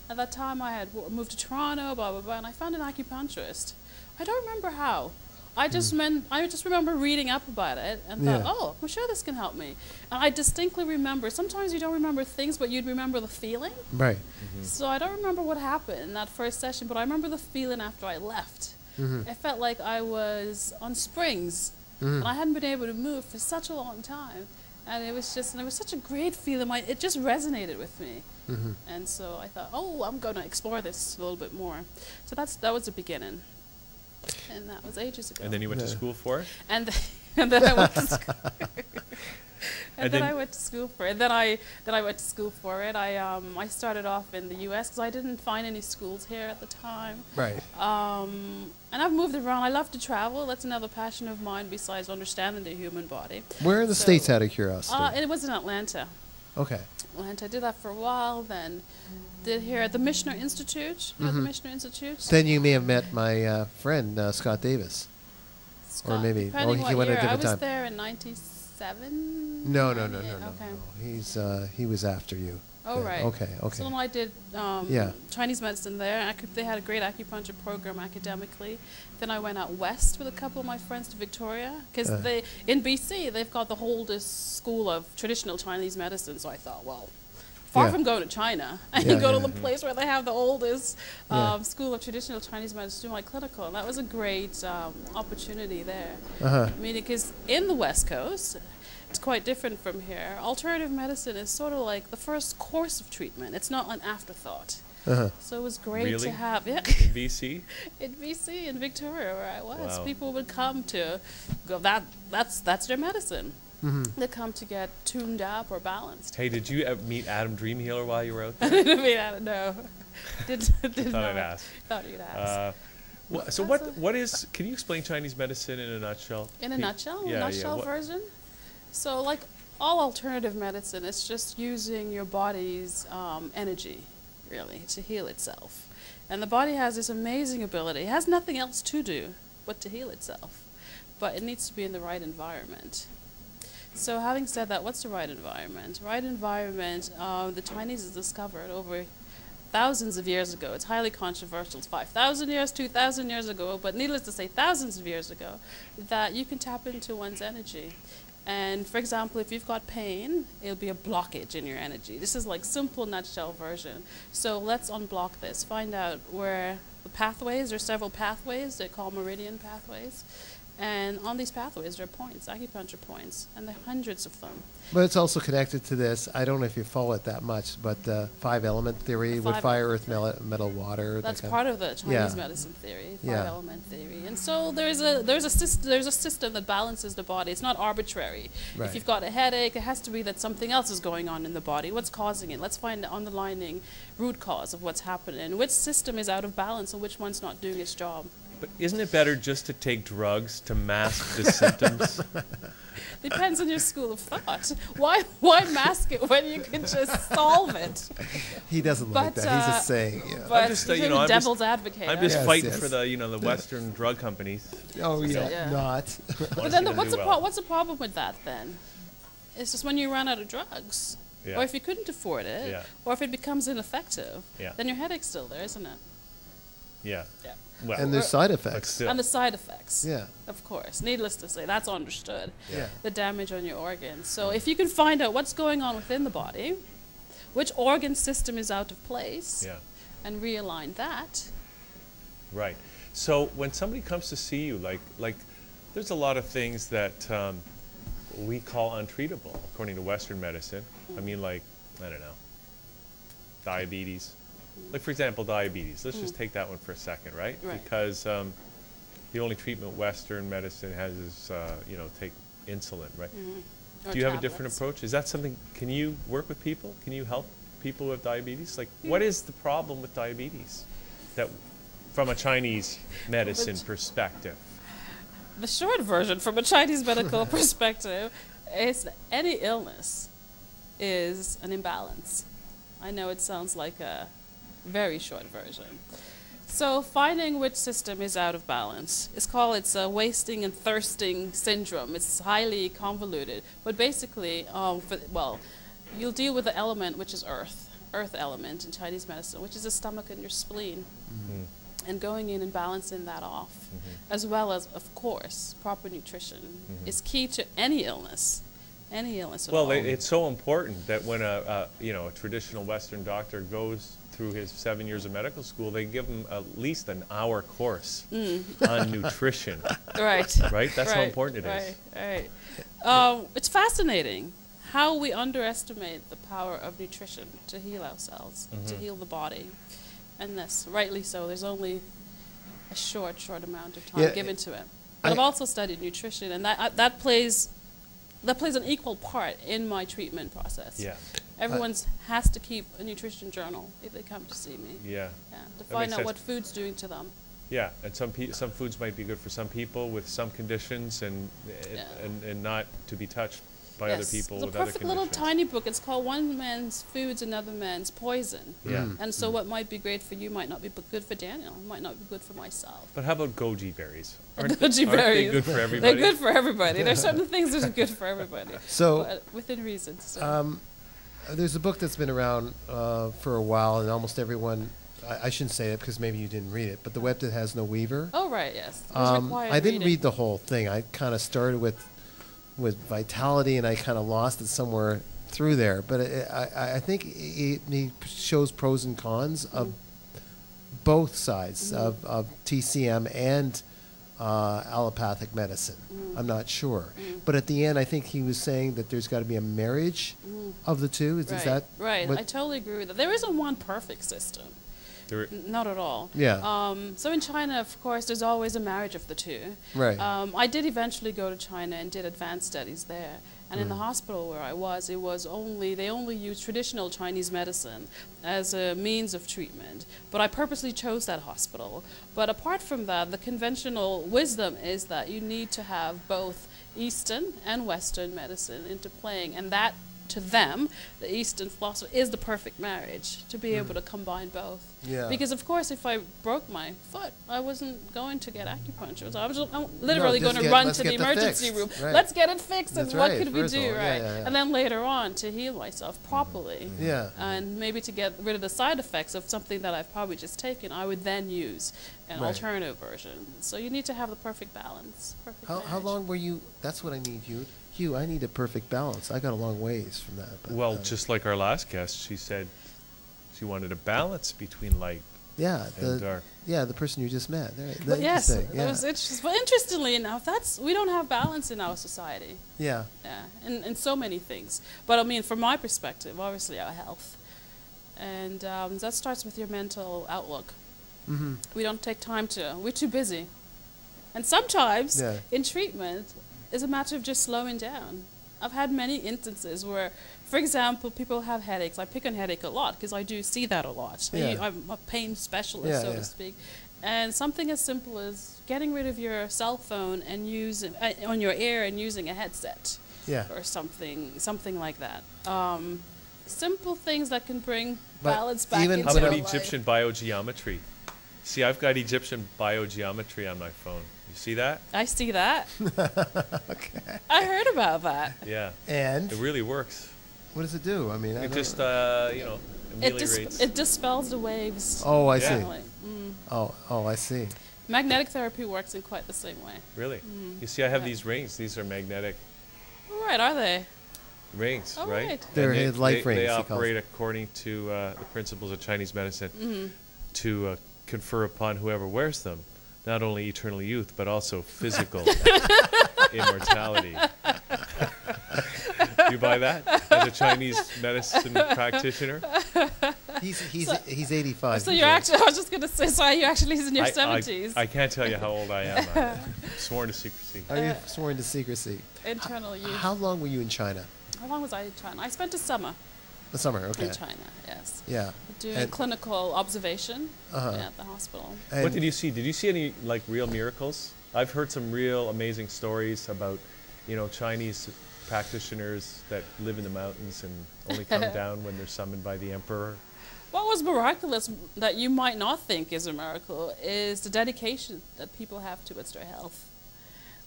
at that time, I had moved to Toronto, blah, blah, blah, and I found an acupuncturist. I don't remember how. I just remember reading up about it and thought, Yeah. oh, I'm sure this can help me. And I distinctly remember, sometimes you don't remember things, but you'd remember the feeling. Right. So I don't remember what happened in that first session, but I remember the feeling after I left. It felt like I was on springs, and I hadn't been able to move for such a long time. And it was such a great feeling. It just resonated with me. And so I thought, oh, I'm going to explore this a little bit more. So that was the beginning. And that was ages ago. And then you went to Yeah. school for it? And then I went to school. And then then- I went to school for it. Then I went to school for it. I started off in the U.S. because I didn't find any schools here at the time. Right. And I've moved around. I love to travel. That's another passion of mine besides understanding the human body. Where in the So, States, out of curiosity? It was in Atlanta. Okay. Atlanta. I did that for a while. Then did here at the Michener Institute. You know the Michener Institute? Then you may have met my friend, Scott Davis. Scott, maybe- depending he what went at a year. different I was time. there in 97. No. 98? Okay. Okay. He was after you. Oh, then. right. Okay. So then I did Yeah. Chinese medicine there. They had a great acupuncture program academically. Then I went out west with a couple of my friends to Victoria because in BC they've got the oldest school of traditional Chinese medicine. So I thought, well, far Yeah. from going to China, I Yeah, can go to yeah, the place where they have the oldest Yeah. school of traditional Chinese medicine to do my clinical. And that was a great opportunity there. Uh-huh. I mean, because in the West Coast, It's quite different from here. Alternative medicine is sort of like the first course of treatment. It's not an afterthought. So it was great to have, in BC? In BC, in Victoria, where I was. Wow. People would come to go, that's their medicine. They come to get tuned up or balanced. Hey, did you ever meet Adam Dreamhealer while you were out there? I don't know. Did Thought I'd ask. Thought you'd ask. So what is, can you explain Chinese medicine in a nutshell? In a nutshell? Yeah, A nutshell what- version? So like all alternative medicine, it's just using your body's energy, really, to heal itself. And the body has this amazing ability. It has nothing else to do but to heal itself. But it needs to be in the right environment. So having said that, what's the right environment? Right environment, the Chinese has discovered over thousands of years ago. It's highly controversial. It's 5,000 years, 2,000 years ago, but needless to say, thousands of years ago, that you can tap into one's energy. And for example, if you've got pain, it'll be a blockage in your energy. This is like simple nutshell version. So let's unblock this. Find out where the pathways, there's several pathways, they're called meridian pathways. And on these pathways, there are points, acupuncture points, and there are hundreds of them. But it's also connected to this. I don't know if you follow it that much, but the 5-element theory with fire, earth, metal, water. That's part of the Chinese medicine theory, 5-element theory. And so there's a system that balances the body. It's not arbitrary. Right. If you've got a headache, it has to be that something else is going on in the body. What's causing it? Let's find the underlying root cause of what's happening. Which system is out of balance and which one's not doing its job? But isn't it better just to take drugs to mask the symptoms? Depends on your school of thought. Why mask it when you can just solve it? He doesn't like that. He's just saying, yeah. But I'm just, you're the devil's advocate. I'm just Yes, fighting yes. for the, the Western drug companies. Oh, yeah, Yeah. not. But then what's the problem with that then? It's just when you run out of drugs, Yeah. or if you couldn't afford it, Yeah. or if it becomes ineffective, Yeah. then your headache's still there, isn't it? Yeah. Yeah. Well, And there's side but effects. still. And the side effects. Yeah. Of course. Needless to say, that's understood. Yeah. The damage on your organs. So if you can find out what's going on within the body, which organ system is out of place, Yeah. and realign that. Right. So when somebody comes to see you, like there's a lot of things that we call untreatable according to Western medicine. I mean, like, I don't know, diabetes. Like, for example, diabetes. Let's just take that one for a second, right? Right. Because the only treatment Western medicine has is, take insulin, right? Or Do you have a different tablets. approach? Is that something, can you work with people? Can you help people with diabetes? Like, what is the problem with diabetes that, from a Chinese medicine perspective? The short version, from a Chinese medical perspective, is any illness is an imbalance. I know it sounds like a very short version. So finding which system is out of balance. It's a wasting and thirsting syndrome. It's highly convoluted. But basically, you'll deal with the element which is earth element in Chinese medicine, which is the stomach and your spleen. And going in and balancing that off, as well as, of course, proper nutrition is key to any illness. Any illness at all. Well, it's so important that when a traditional Western doctor goes through his 7 years of medical school, they give him at least an hour course on nutrition. Right. Right? That's how important it is. Right. It's fascinating how we underestimate the power of nutrition to heal ourselves, to heal the body. And this, rightly so, there's only a short amount of time given to it. But I've also studied nutrition, and that plays an equal part in my treatment process. Yeah. Everyone has to keep a nutrition journal if they come to see me. Yeah. To find out what food's doing to them. Yeah, and some foods might be good for some people with some conditions, and not to be touched by other people with other conditions. It's a perfect little tiny book. It's called One Man's Food's Another Man's Poison. Yeah. And so what might be great for you might not be good for Daniel. Might not be good for myself. But how about goji berries? Aren't Goji they berries. good for everybody? They're good for everybody. There's certain things that are good for everybody. So, but within reason. So. There's a book that's been around for a while, and almost everyone, I shouldn't say it because maybe you didn't read it, but The Web That Has No Weaver. Oh, right, yes. It was required I didn't reading. read the whole thing. I kind of started with Vitality, and I kind of lost it somewhere through there. But I think he shows pros and cons of both sides of TCM and allopathic medicine. I'm not sure. But at the end, I think he was saying that there's got to be a marriage of the two. Is that right? what- I totally agree with that. There isn't one perfect system. Not at all. Yeah. So in China, of course, there's always a marriage of the two. Right. I did eventually go to China and did advanced studies there. And in the hospital where I was, they only used traditional Chinese medicine as a means of treatment. But I purposely chose that hospital. But apart from that, the conventional wisdom is that you need to have both Eastern and Western medicine interplaying, and that, to them, the Eastern philosophy is the perfect marriage, to be able to combine both. Yeah. Because of course, if I broke my foot, I wasn't going to get acupuncture. So I'm literally going to run to the emergency room. Right. Let's get it fixed, That's and what right, could we first of do, all. right? Yeah, yeah, yeah. And then later on, to heal myself properly, Yeah. and maybe to get rid of the side effects of something that I've probably just taken, I would then use an Right. alternative version. So you need to have the perfect balance. How marriage. long were you? That's what I need, Hugh, I need a perfect balance. I got a long ways from that. But, Well, just like our last guest, she said she wanted a balance between light yeah, and dark. the person you just met. But yes, Interesting, that was interesting. But interestingly enough, we don't have balance in our society. Yeah. Yeah, in so many things. But I mean, from my perspective, obviously our health. And that starts with your mental outlook. Mm-hmm. We don't take time we're too busy. And sometimes Yeah. in treatment, it's a matter of just slowing down. I've had many instances where, for example, people have headaches. I pick on headache a lot because I do see that a lot. Yeah. I'm a pain specialist, Yeah, so yeah. to speak. And something as simple as getting rid of your cell phone and using on your ear and using a headset, Yeah. or something like that. Simple things that can bring But balance back even into How to about your life. Egyptian biogeometry? See, I've got Egyptian biogeometry on my phone. You see that? I see that. Okay. I heard about that. Yeah. And It really works. what does it do? I mean, I It don't just, It, ameliorates. it dispels the waves. Oh, I Yeah. see. Definitely. Oh, I see. Magnetic therapy works in quite the same way. Really? You see, I have Yeah. these rings. These are magnetic All right, are they? rings, Oh, right? right. They're And his life rings, They he calls operate them. according to the principles of Chinese medicine to confer upon whoever wears them not only eternal youth, but also physical immortality. Do you buy that as a Chinese medicine practitioner? He's 85. So he's you're old. actually, I was just going to say, so you're actually in your I- 70s. I can't tell you how old I am. I'm sworn to secrecy. Are you sworn to secrecy? Internal youth. How long were you in China? How long was I in China? I spent a summer The summer, okay. in China, yes. Yeah. Doing And- clinical observation Uh-huh. at the hospital. What And did you see? Did you see any like real miracles? I've heard some real amazing stories about, Chinese practitioners that live in the mountains and only come down when they're summoned by the emperor. What was miraculous that you might not think is a miracle is the dedication that people have towards their health.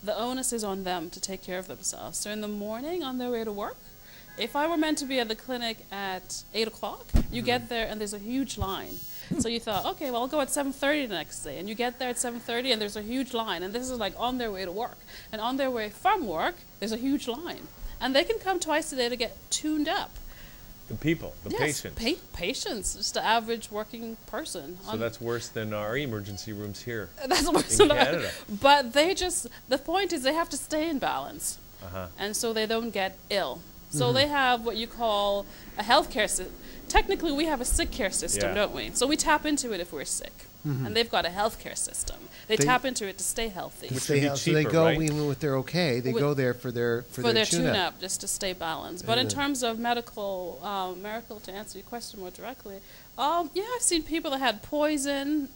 The onus is on them to take care of themselves. So in the morning on their way to work, if I were meant to be at the clinic at 8 o'clock, you get there and there's a huge line. So you thought, okay, well, I'll go at 7:30 the next day. And you get there at 7:30 and there's a huge line. And this is like on their way to work. And on their way from work, there's a huge line. And they can come twice a day to get tuned up. The people, the patients. Patients, just the average working person. So that's worse than our emergency rooms here. That's worse in than Canada. But the point is they have to stay in balance. Uh-huh. And so they don't get ill. So they have what you call a healthcare system. Technically, we have a sick care system, Yeah. don't we? So we tap into it if we're sick. And they've got a healthcare system. They tap into it to stay healthy. Which they would be have- so they cheaper, go right? even if they're okay. They With- go there for their tune-up, just to stay balanced. But in Yeah. terms of miracle, to answer your question more directly, I've seen people that had poison,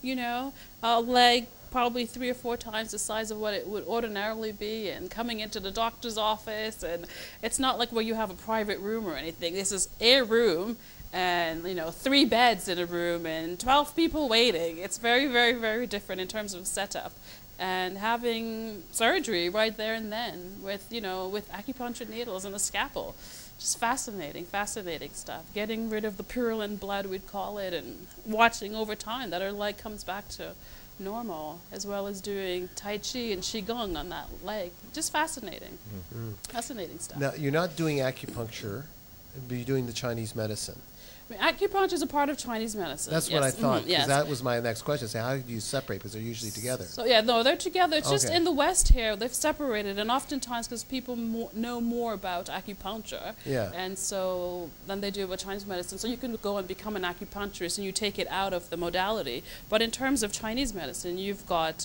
a leg probably 3 or 4 times the size of what it would ordinarily be, and coming into the doctor's office, and it's not like where you have a private room or anything. This is a room, and 3 beds in a room, and 12 people waiting. It's very, very, very different in terms of setup. And having surgery right there and then with acupuncture needles and a scalpel. Just fascinating stuff. Getting rid of the purulent blood, we'd call it, and watching over time that her leg comes back to normal, as well as doing Tai Chi and Qigong on that leg. Just fascinating. Fascinating stuff. Now, you're not doing acupuncture, but you're doing the Chinese medicine. I mean, acupuncture is a part of Chinese medicine. That's what I thought, because yes. that was my next question. So how do you separate? Because they're usually together. So yeah, no, they're together. It's just Okay. in the West here, they've separated, and oftentimes because people know more about acupuncture, Yeah. and so than they do about Chinese medicine. So you can go and become an acupuncturist, and you take it out of the modality. But in terms of Chinese medicine, you've got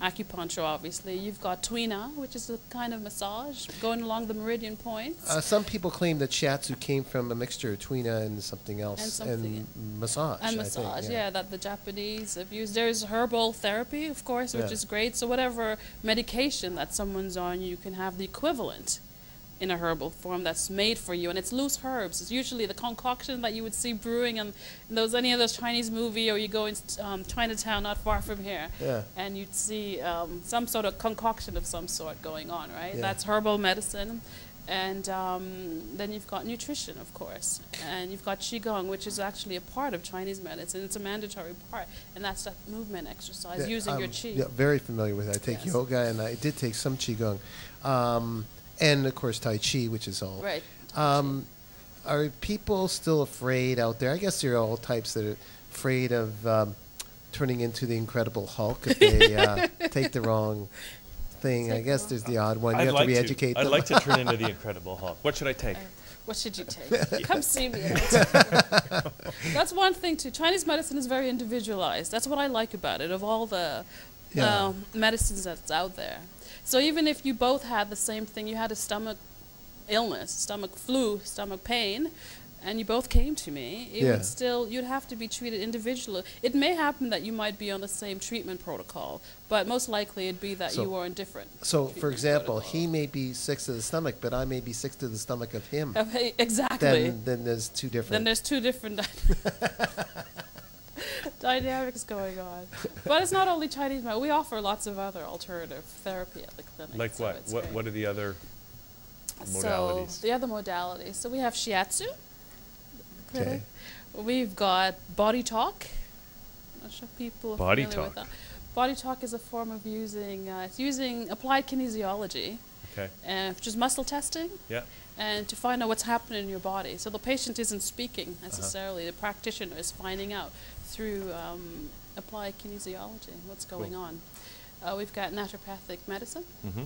acupuncture, obviously. You've got tuina, which is a kind of massage going along the meridian points. Some people claim that shiatsu came from a mixture of tuina and something else, And something- massage. And I massage, think, yeah, that the Japanese have used. There's herbal therapy, of course, which Yeah. is great. So whatever medication that someone's on, you can have the equivalent in a herbal form that's made for you. And it's loose herbs. It's usually the concoction that you would see brewing in any of those Chinese movie, or you go in Chinatown not far from here. Yeah. And you'd see some sort of concoction of some sort going on, right? Yeah. That's herbal medicine. And then you've got nutrition, of course. And you've got Qigong, which is actually a part of Chinese medicine. It's a mandatory part. And that's that movement exercise, Yeah, using your Qi. Yeah, very familiar with it. I take Yes. yoga, and I did take some Qigong. And, of course, Tai Chi, which is all. Right. Are people still afraid out there? I guess there are all types that are afraid of turning into the Incredible Hulk if they take the wrong thing. I guess there's the odd one. You have to re-educate them. I'd like to turn into the Incredible Hulk. What should I take? What should you take? Come see me. That's one thing, too. Chinese medicine is very individualized. That's what I like about it, of all the Yeah. medicines that's out there. So even if you both had the same thing, you had a stomach illness, stomach flu, stomach pain, and you both came to me, it Yeah. would still, you'd have to be treated individually. It may happen that you might be on the same treatment protocol, but most likely it'd be that So- you were on different. So, for treatment example, protocol. he may be sick to the stomach, but I may be sick to the stomach of him. Exactly. Then there's two different. Then there's two different dynamics going on. But it's not only Chinese medicine. We offer lots of other alternative therapy at the clinic. Like so what? it's What great. What are the other So modalities? the other modalities. So we have shiatsu. Okay. We've got body talk. I'm not sure if people are Body familiar with talk. that. Body talk is a form of using applied kinesiology, Okay. which is muscle testing. Yeah. And to find out what's happening in your body. So the patient isn't speaking necessarily. The practitioner is finding out through applied kinesiology what's going Cool. on. We've got naturopathic medicine. Mm-hmm.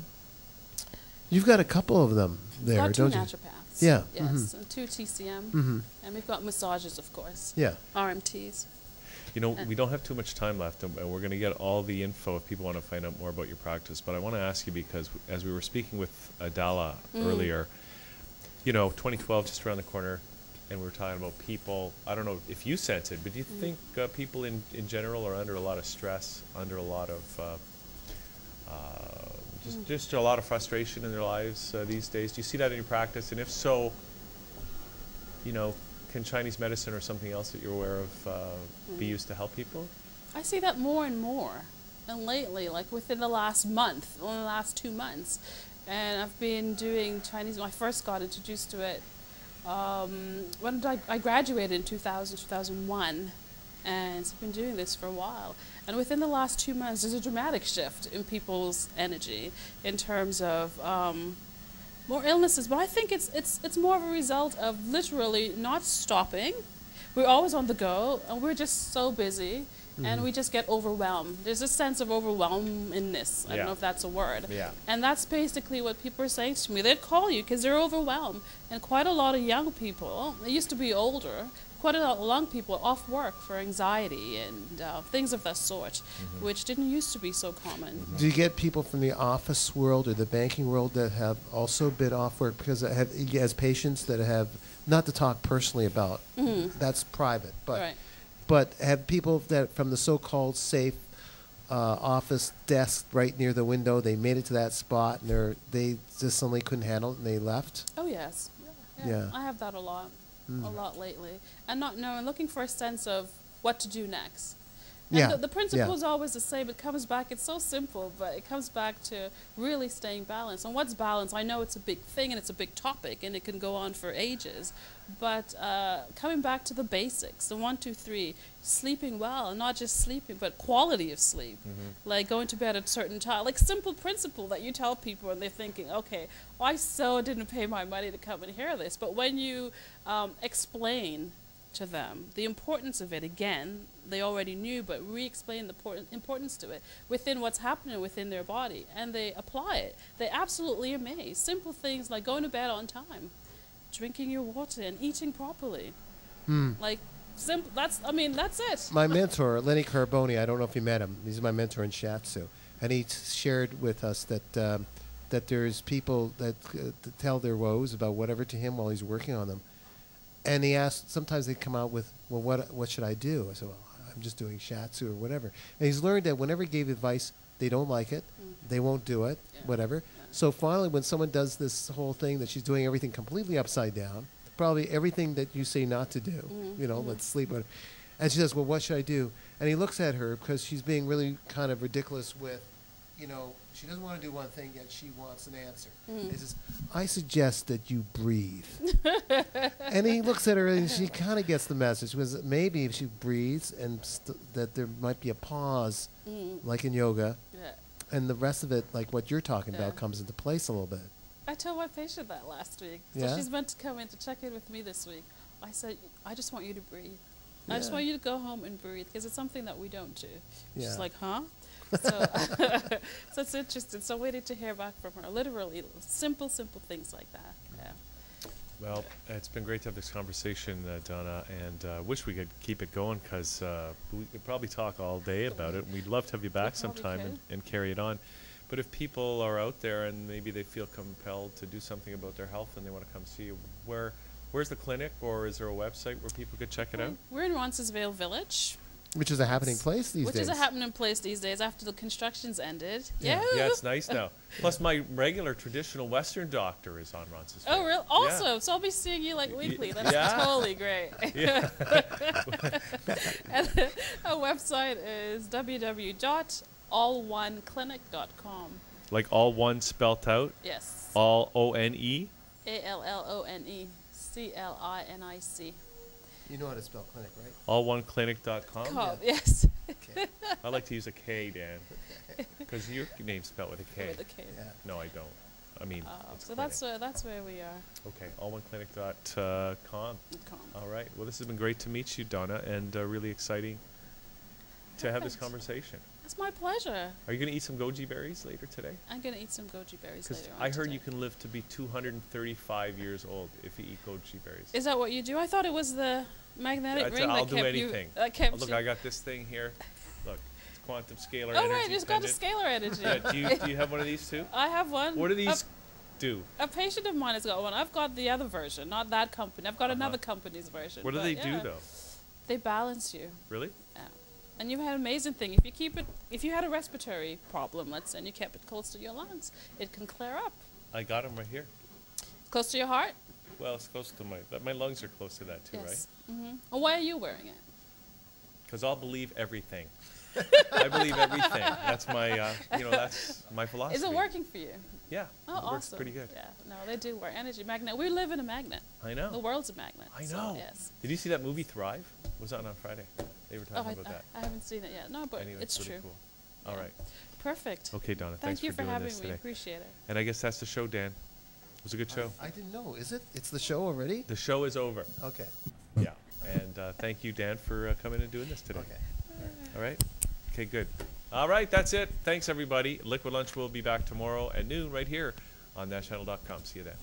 You've got a couple of them We've there, got two don't you? naturopaths. Yeah, Yes, mhm. and two TCM. Mm-hmm. And we've got massages, of course. Yeah. RMTs. You know, we don't have too much time left, and we're going to get all the info if people want to find out more about your practice. But I want to ask you, because as we were speaking with Adallah earlier, you know, 2012 just around the corner, and we were talking about people. I don't know if you sense it, but do you think people in general are under a lot of stress, under a lot of just a lot of frustration in their lives these days? Do you see that in your practice? And if so, you know, can Chinese medicine or something else that you're aware of be used to help people? I see that more and more. And lately, like within the last month, or the last 2 months, and I've been doing Chinese. When I first got introduced to it, when I graduated in 2001, and so I've been doing this for a while. And within the last 2 months, there's a dramatic shift in people's energy in terms of more illnesses. But I think it's more of a result of literally not stopping. We're always on the go, and we're just so busy. And we just get overwhelmed. There's a sense of overwhelmingness. I Yeah. don't know if that's a word. Yeah. And that's basically what people are saying to me. They'd call you because they're overwhelmed. And quite a lot of young people, they used to be older, quite a lot of young people are off work for anxiety and things of that sort, which didn't used to be so common. Do you get people from the office world or the banking world that have also been off work because as patients that have, not to talk personally about, that's private, but Right. but have people that from the so-called safe office desk right near the window, they made it to that spot and they just suddenly couldn't handle it and they left? Oh, yes. Yeah. I have that a lot lately. And not knowing, looking for a sense of what to do next. And Yeah, the principle yeah. is always the same. It comes back, it's so simple, but it comes back to really staying balanced. And what's balance? I know it's a big thing and it's a big topic and it can go on for ages. But coming back to the basics, the 1, 2, 3, sleeping well, and not just sleeping, but quality of sleep. Like going to bed at a certain time, like simple principle that you tell people and they're thinking, okay, I so didn't pay my money to come and hear this. But when you explain to them the importance of it. Again, they already knew, but re-explain the importance to it within what's happening within their body, and they apply it. They're absolutely amazed. Simple things like going to bed on time, drinking your water, and eating properly. Like, simple. That's it. My mentor, Lenny Carboni, I don't know if you met him. He's my mentor in shiatsu, and he shared with us that that there's people that tell their woes about whatever to him while he's working on them. And he asked, sometimes they come out with, well, what should I do? I said, well, I'm just doing shiatsu or whatever. And he's learned that whenever he gave advice, they don't like it, they won't do it, whatever. Yeah. So finally, when someone does this whole thing that she's doing everything completely upside down, probably everything that you say not to do, you know, let's sleep. And she says, well, what should I do? And he looks at her because she's being really kind of ridiculous with, you know, she doesn't want to do one thing, yet she wants an answer. He says, I suggest that you breathe. And he looks at her and she kind of gets the message, because maybe if she breathes and that there might be a pause, like in yoga, and the rest of it, like what you're talking about, comes into place a little bit. I told my patient that last week. So she's meant to come in to check in with me this week. I said, I just want you to breathe. I just want you to go home and breathe, because it's something that we don't do. She's like, huh? So, so it's interesting. So waiting to hear back from her. Literally, simple things like that. Yeah. Well, it's been great to have this conversation, Donna, and wish we could keep it going, because we could probably talk all day about it. We'd love to have you back sometime and carry it on. But if people are out there and maybe they feel compelled to do something about their health and they want to come see you, where's the clinic, or is there a website where people could check it out? We're in Roncesvalles Village. Which is a happening place these days. Which is a happening place these days after the construction's ended. Yeah, it's nice now. Plus, my regular traditional Western doctor is on Roncesvalles. Oh, really? Awesome. Yeah. So I'll be seeing you like weekly. That's totally great. Yeah. And our website is www.alloneclinic.com. Like all one spelt out? Yes. All O-N-E? ALLONECLINIC. You know how to spell clinic, right? Alloneclinic.com? Yes. Okay. I like to use a K, Dan, because your name's spelled with a K. With a K. Yeah. No, I don't. I mean, so that's where we are. Okay, alloneclinic.com. All right. Well, this has been great to meet you, Donna, and really exciting to have this conversation. It's my pleasure. Are you going to eat some goji berries later today? I'm going to eat some goji berries later on. I heard you can live to be 235 years old if you eat goji berries. Is that what you do? I thought it was the magnetic ring I'll that do kept anything. you. That kept look, you. I got this thing here. Look, it's quantum scalar energy. Oh, right, it's got a scalar energy. Do you have one of these too? I have one. What do these do? A patient of mine has got one. I've got the other version, not that company. I've got another company's version. What do they do though? They balance you. Really? Yeah. And you've had an amazing thing. If you had a respiratory problem, let's say, and you kept it close to your lungs, it can clear up. I got them right here. Close to your heart? Well, it's close to my lungs are close to that too, yes. Right? Mm-hmm. Well, why are you wearing it? Because I'll believe everything. I believe everything. That's my, that's my philosophy. Is it working for you? Yeah. Oh, it awesome. Works pretty good. Yeah. No, they do work. Energy magnet. We live in a magnet. I know. The world's a magnet. I know. So, yes. Did you see that movie Thrive? It was on Friday. They were talking about that. I haven't seen it yet. No, but anyway, it's really true. Cool. All right. Perfect. Okay, Donna. Thank you for doing having this me. today. Appreciate it. And I guess that's the show, Dan. It was a good show. I didn't know. Is it? It's the show already? The show is over. Okay. Yeah. And thank you, Dan, for coming and doing this today. Okay. All right. Okay, good. All right, that's it. Thanks, everybody. Liquid Lunch will be back tomorrow at noon right here on thatchannel.com. See you then.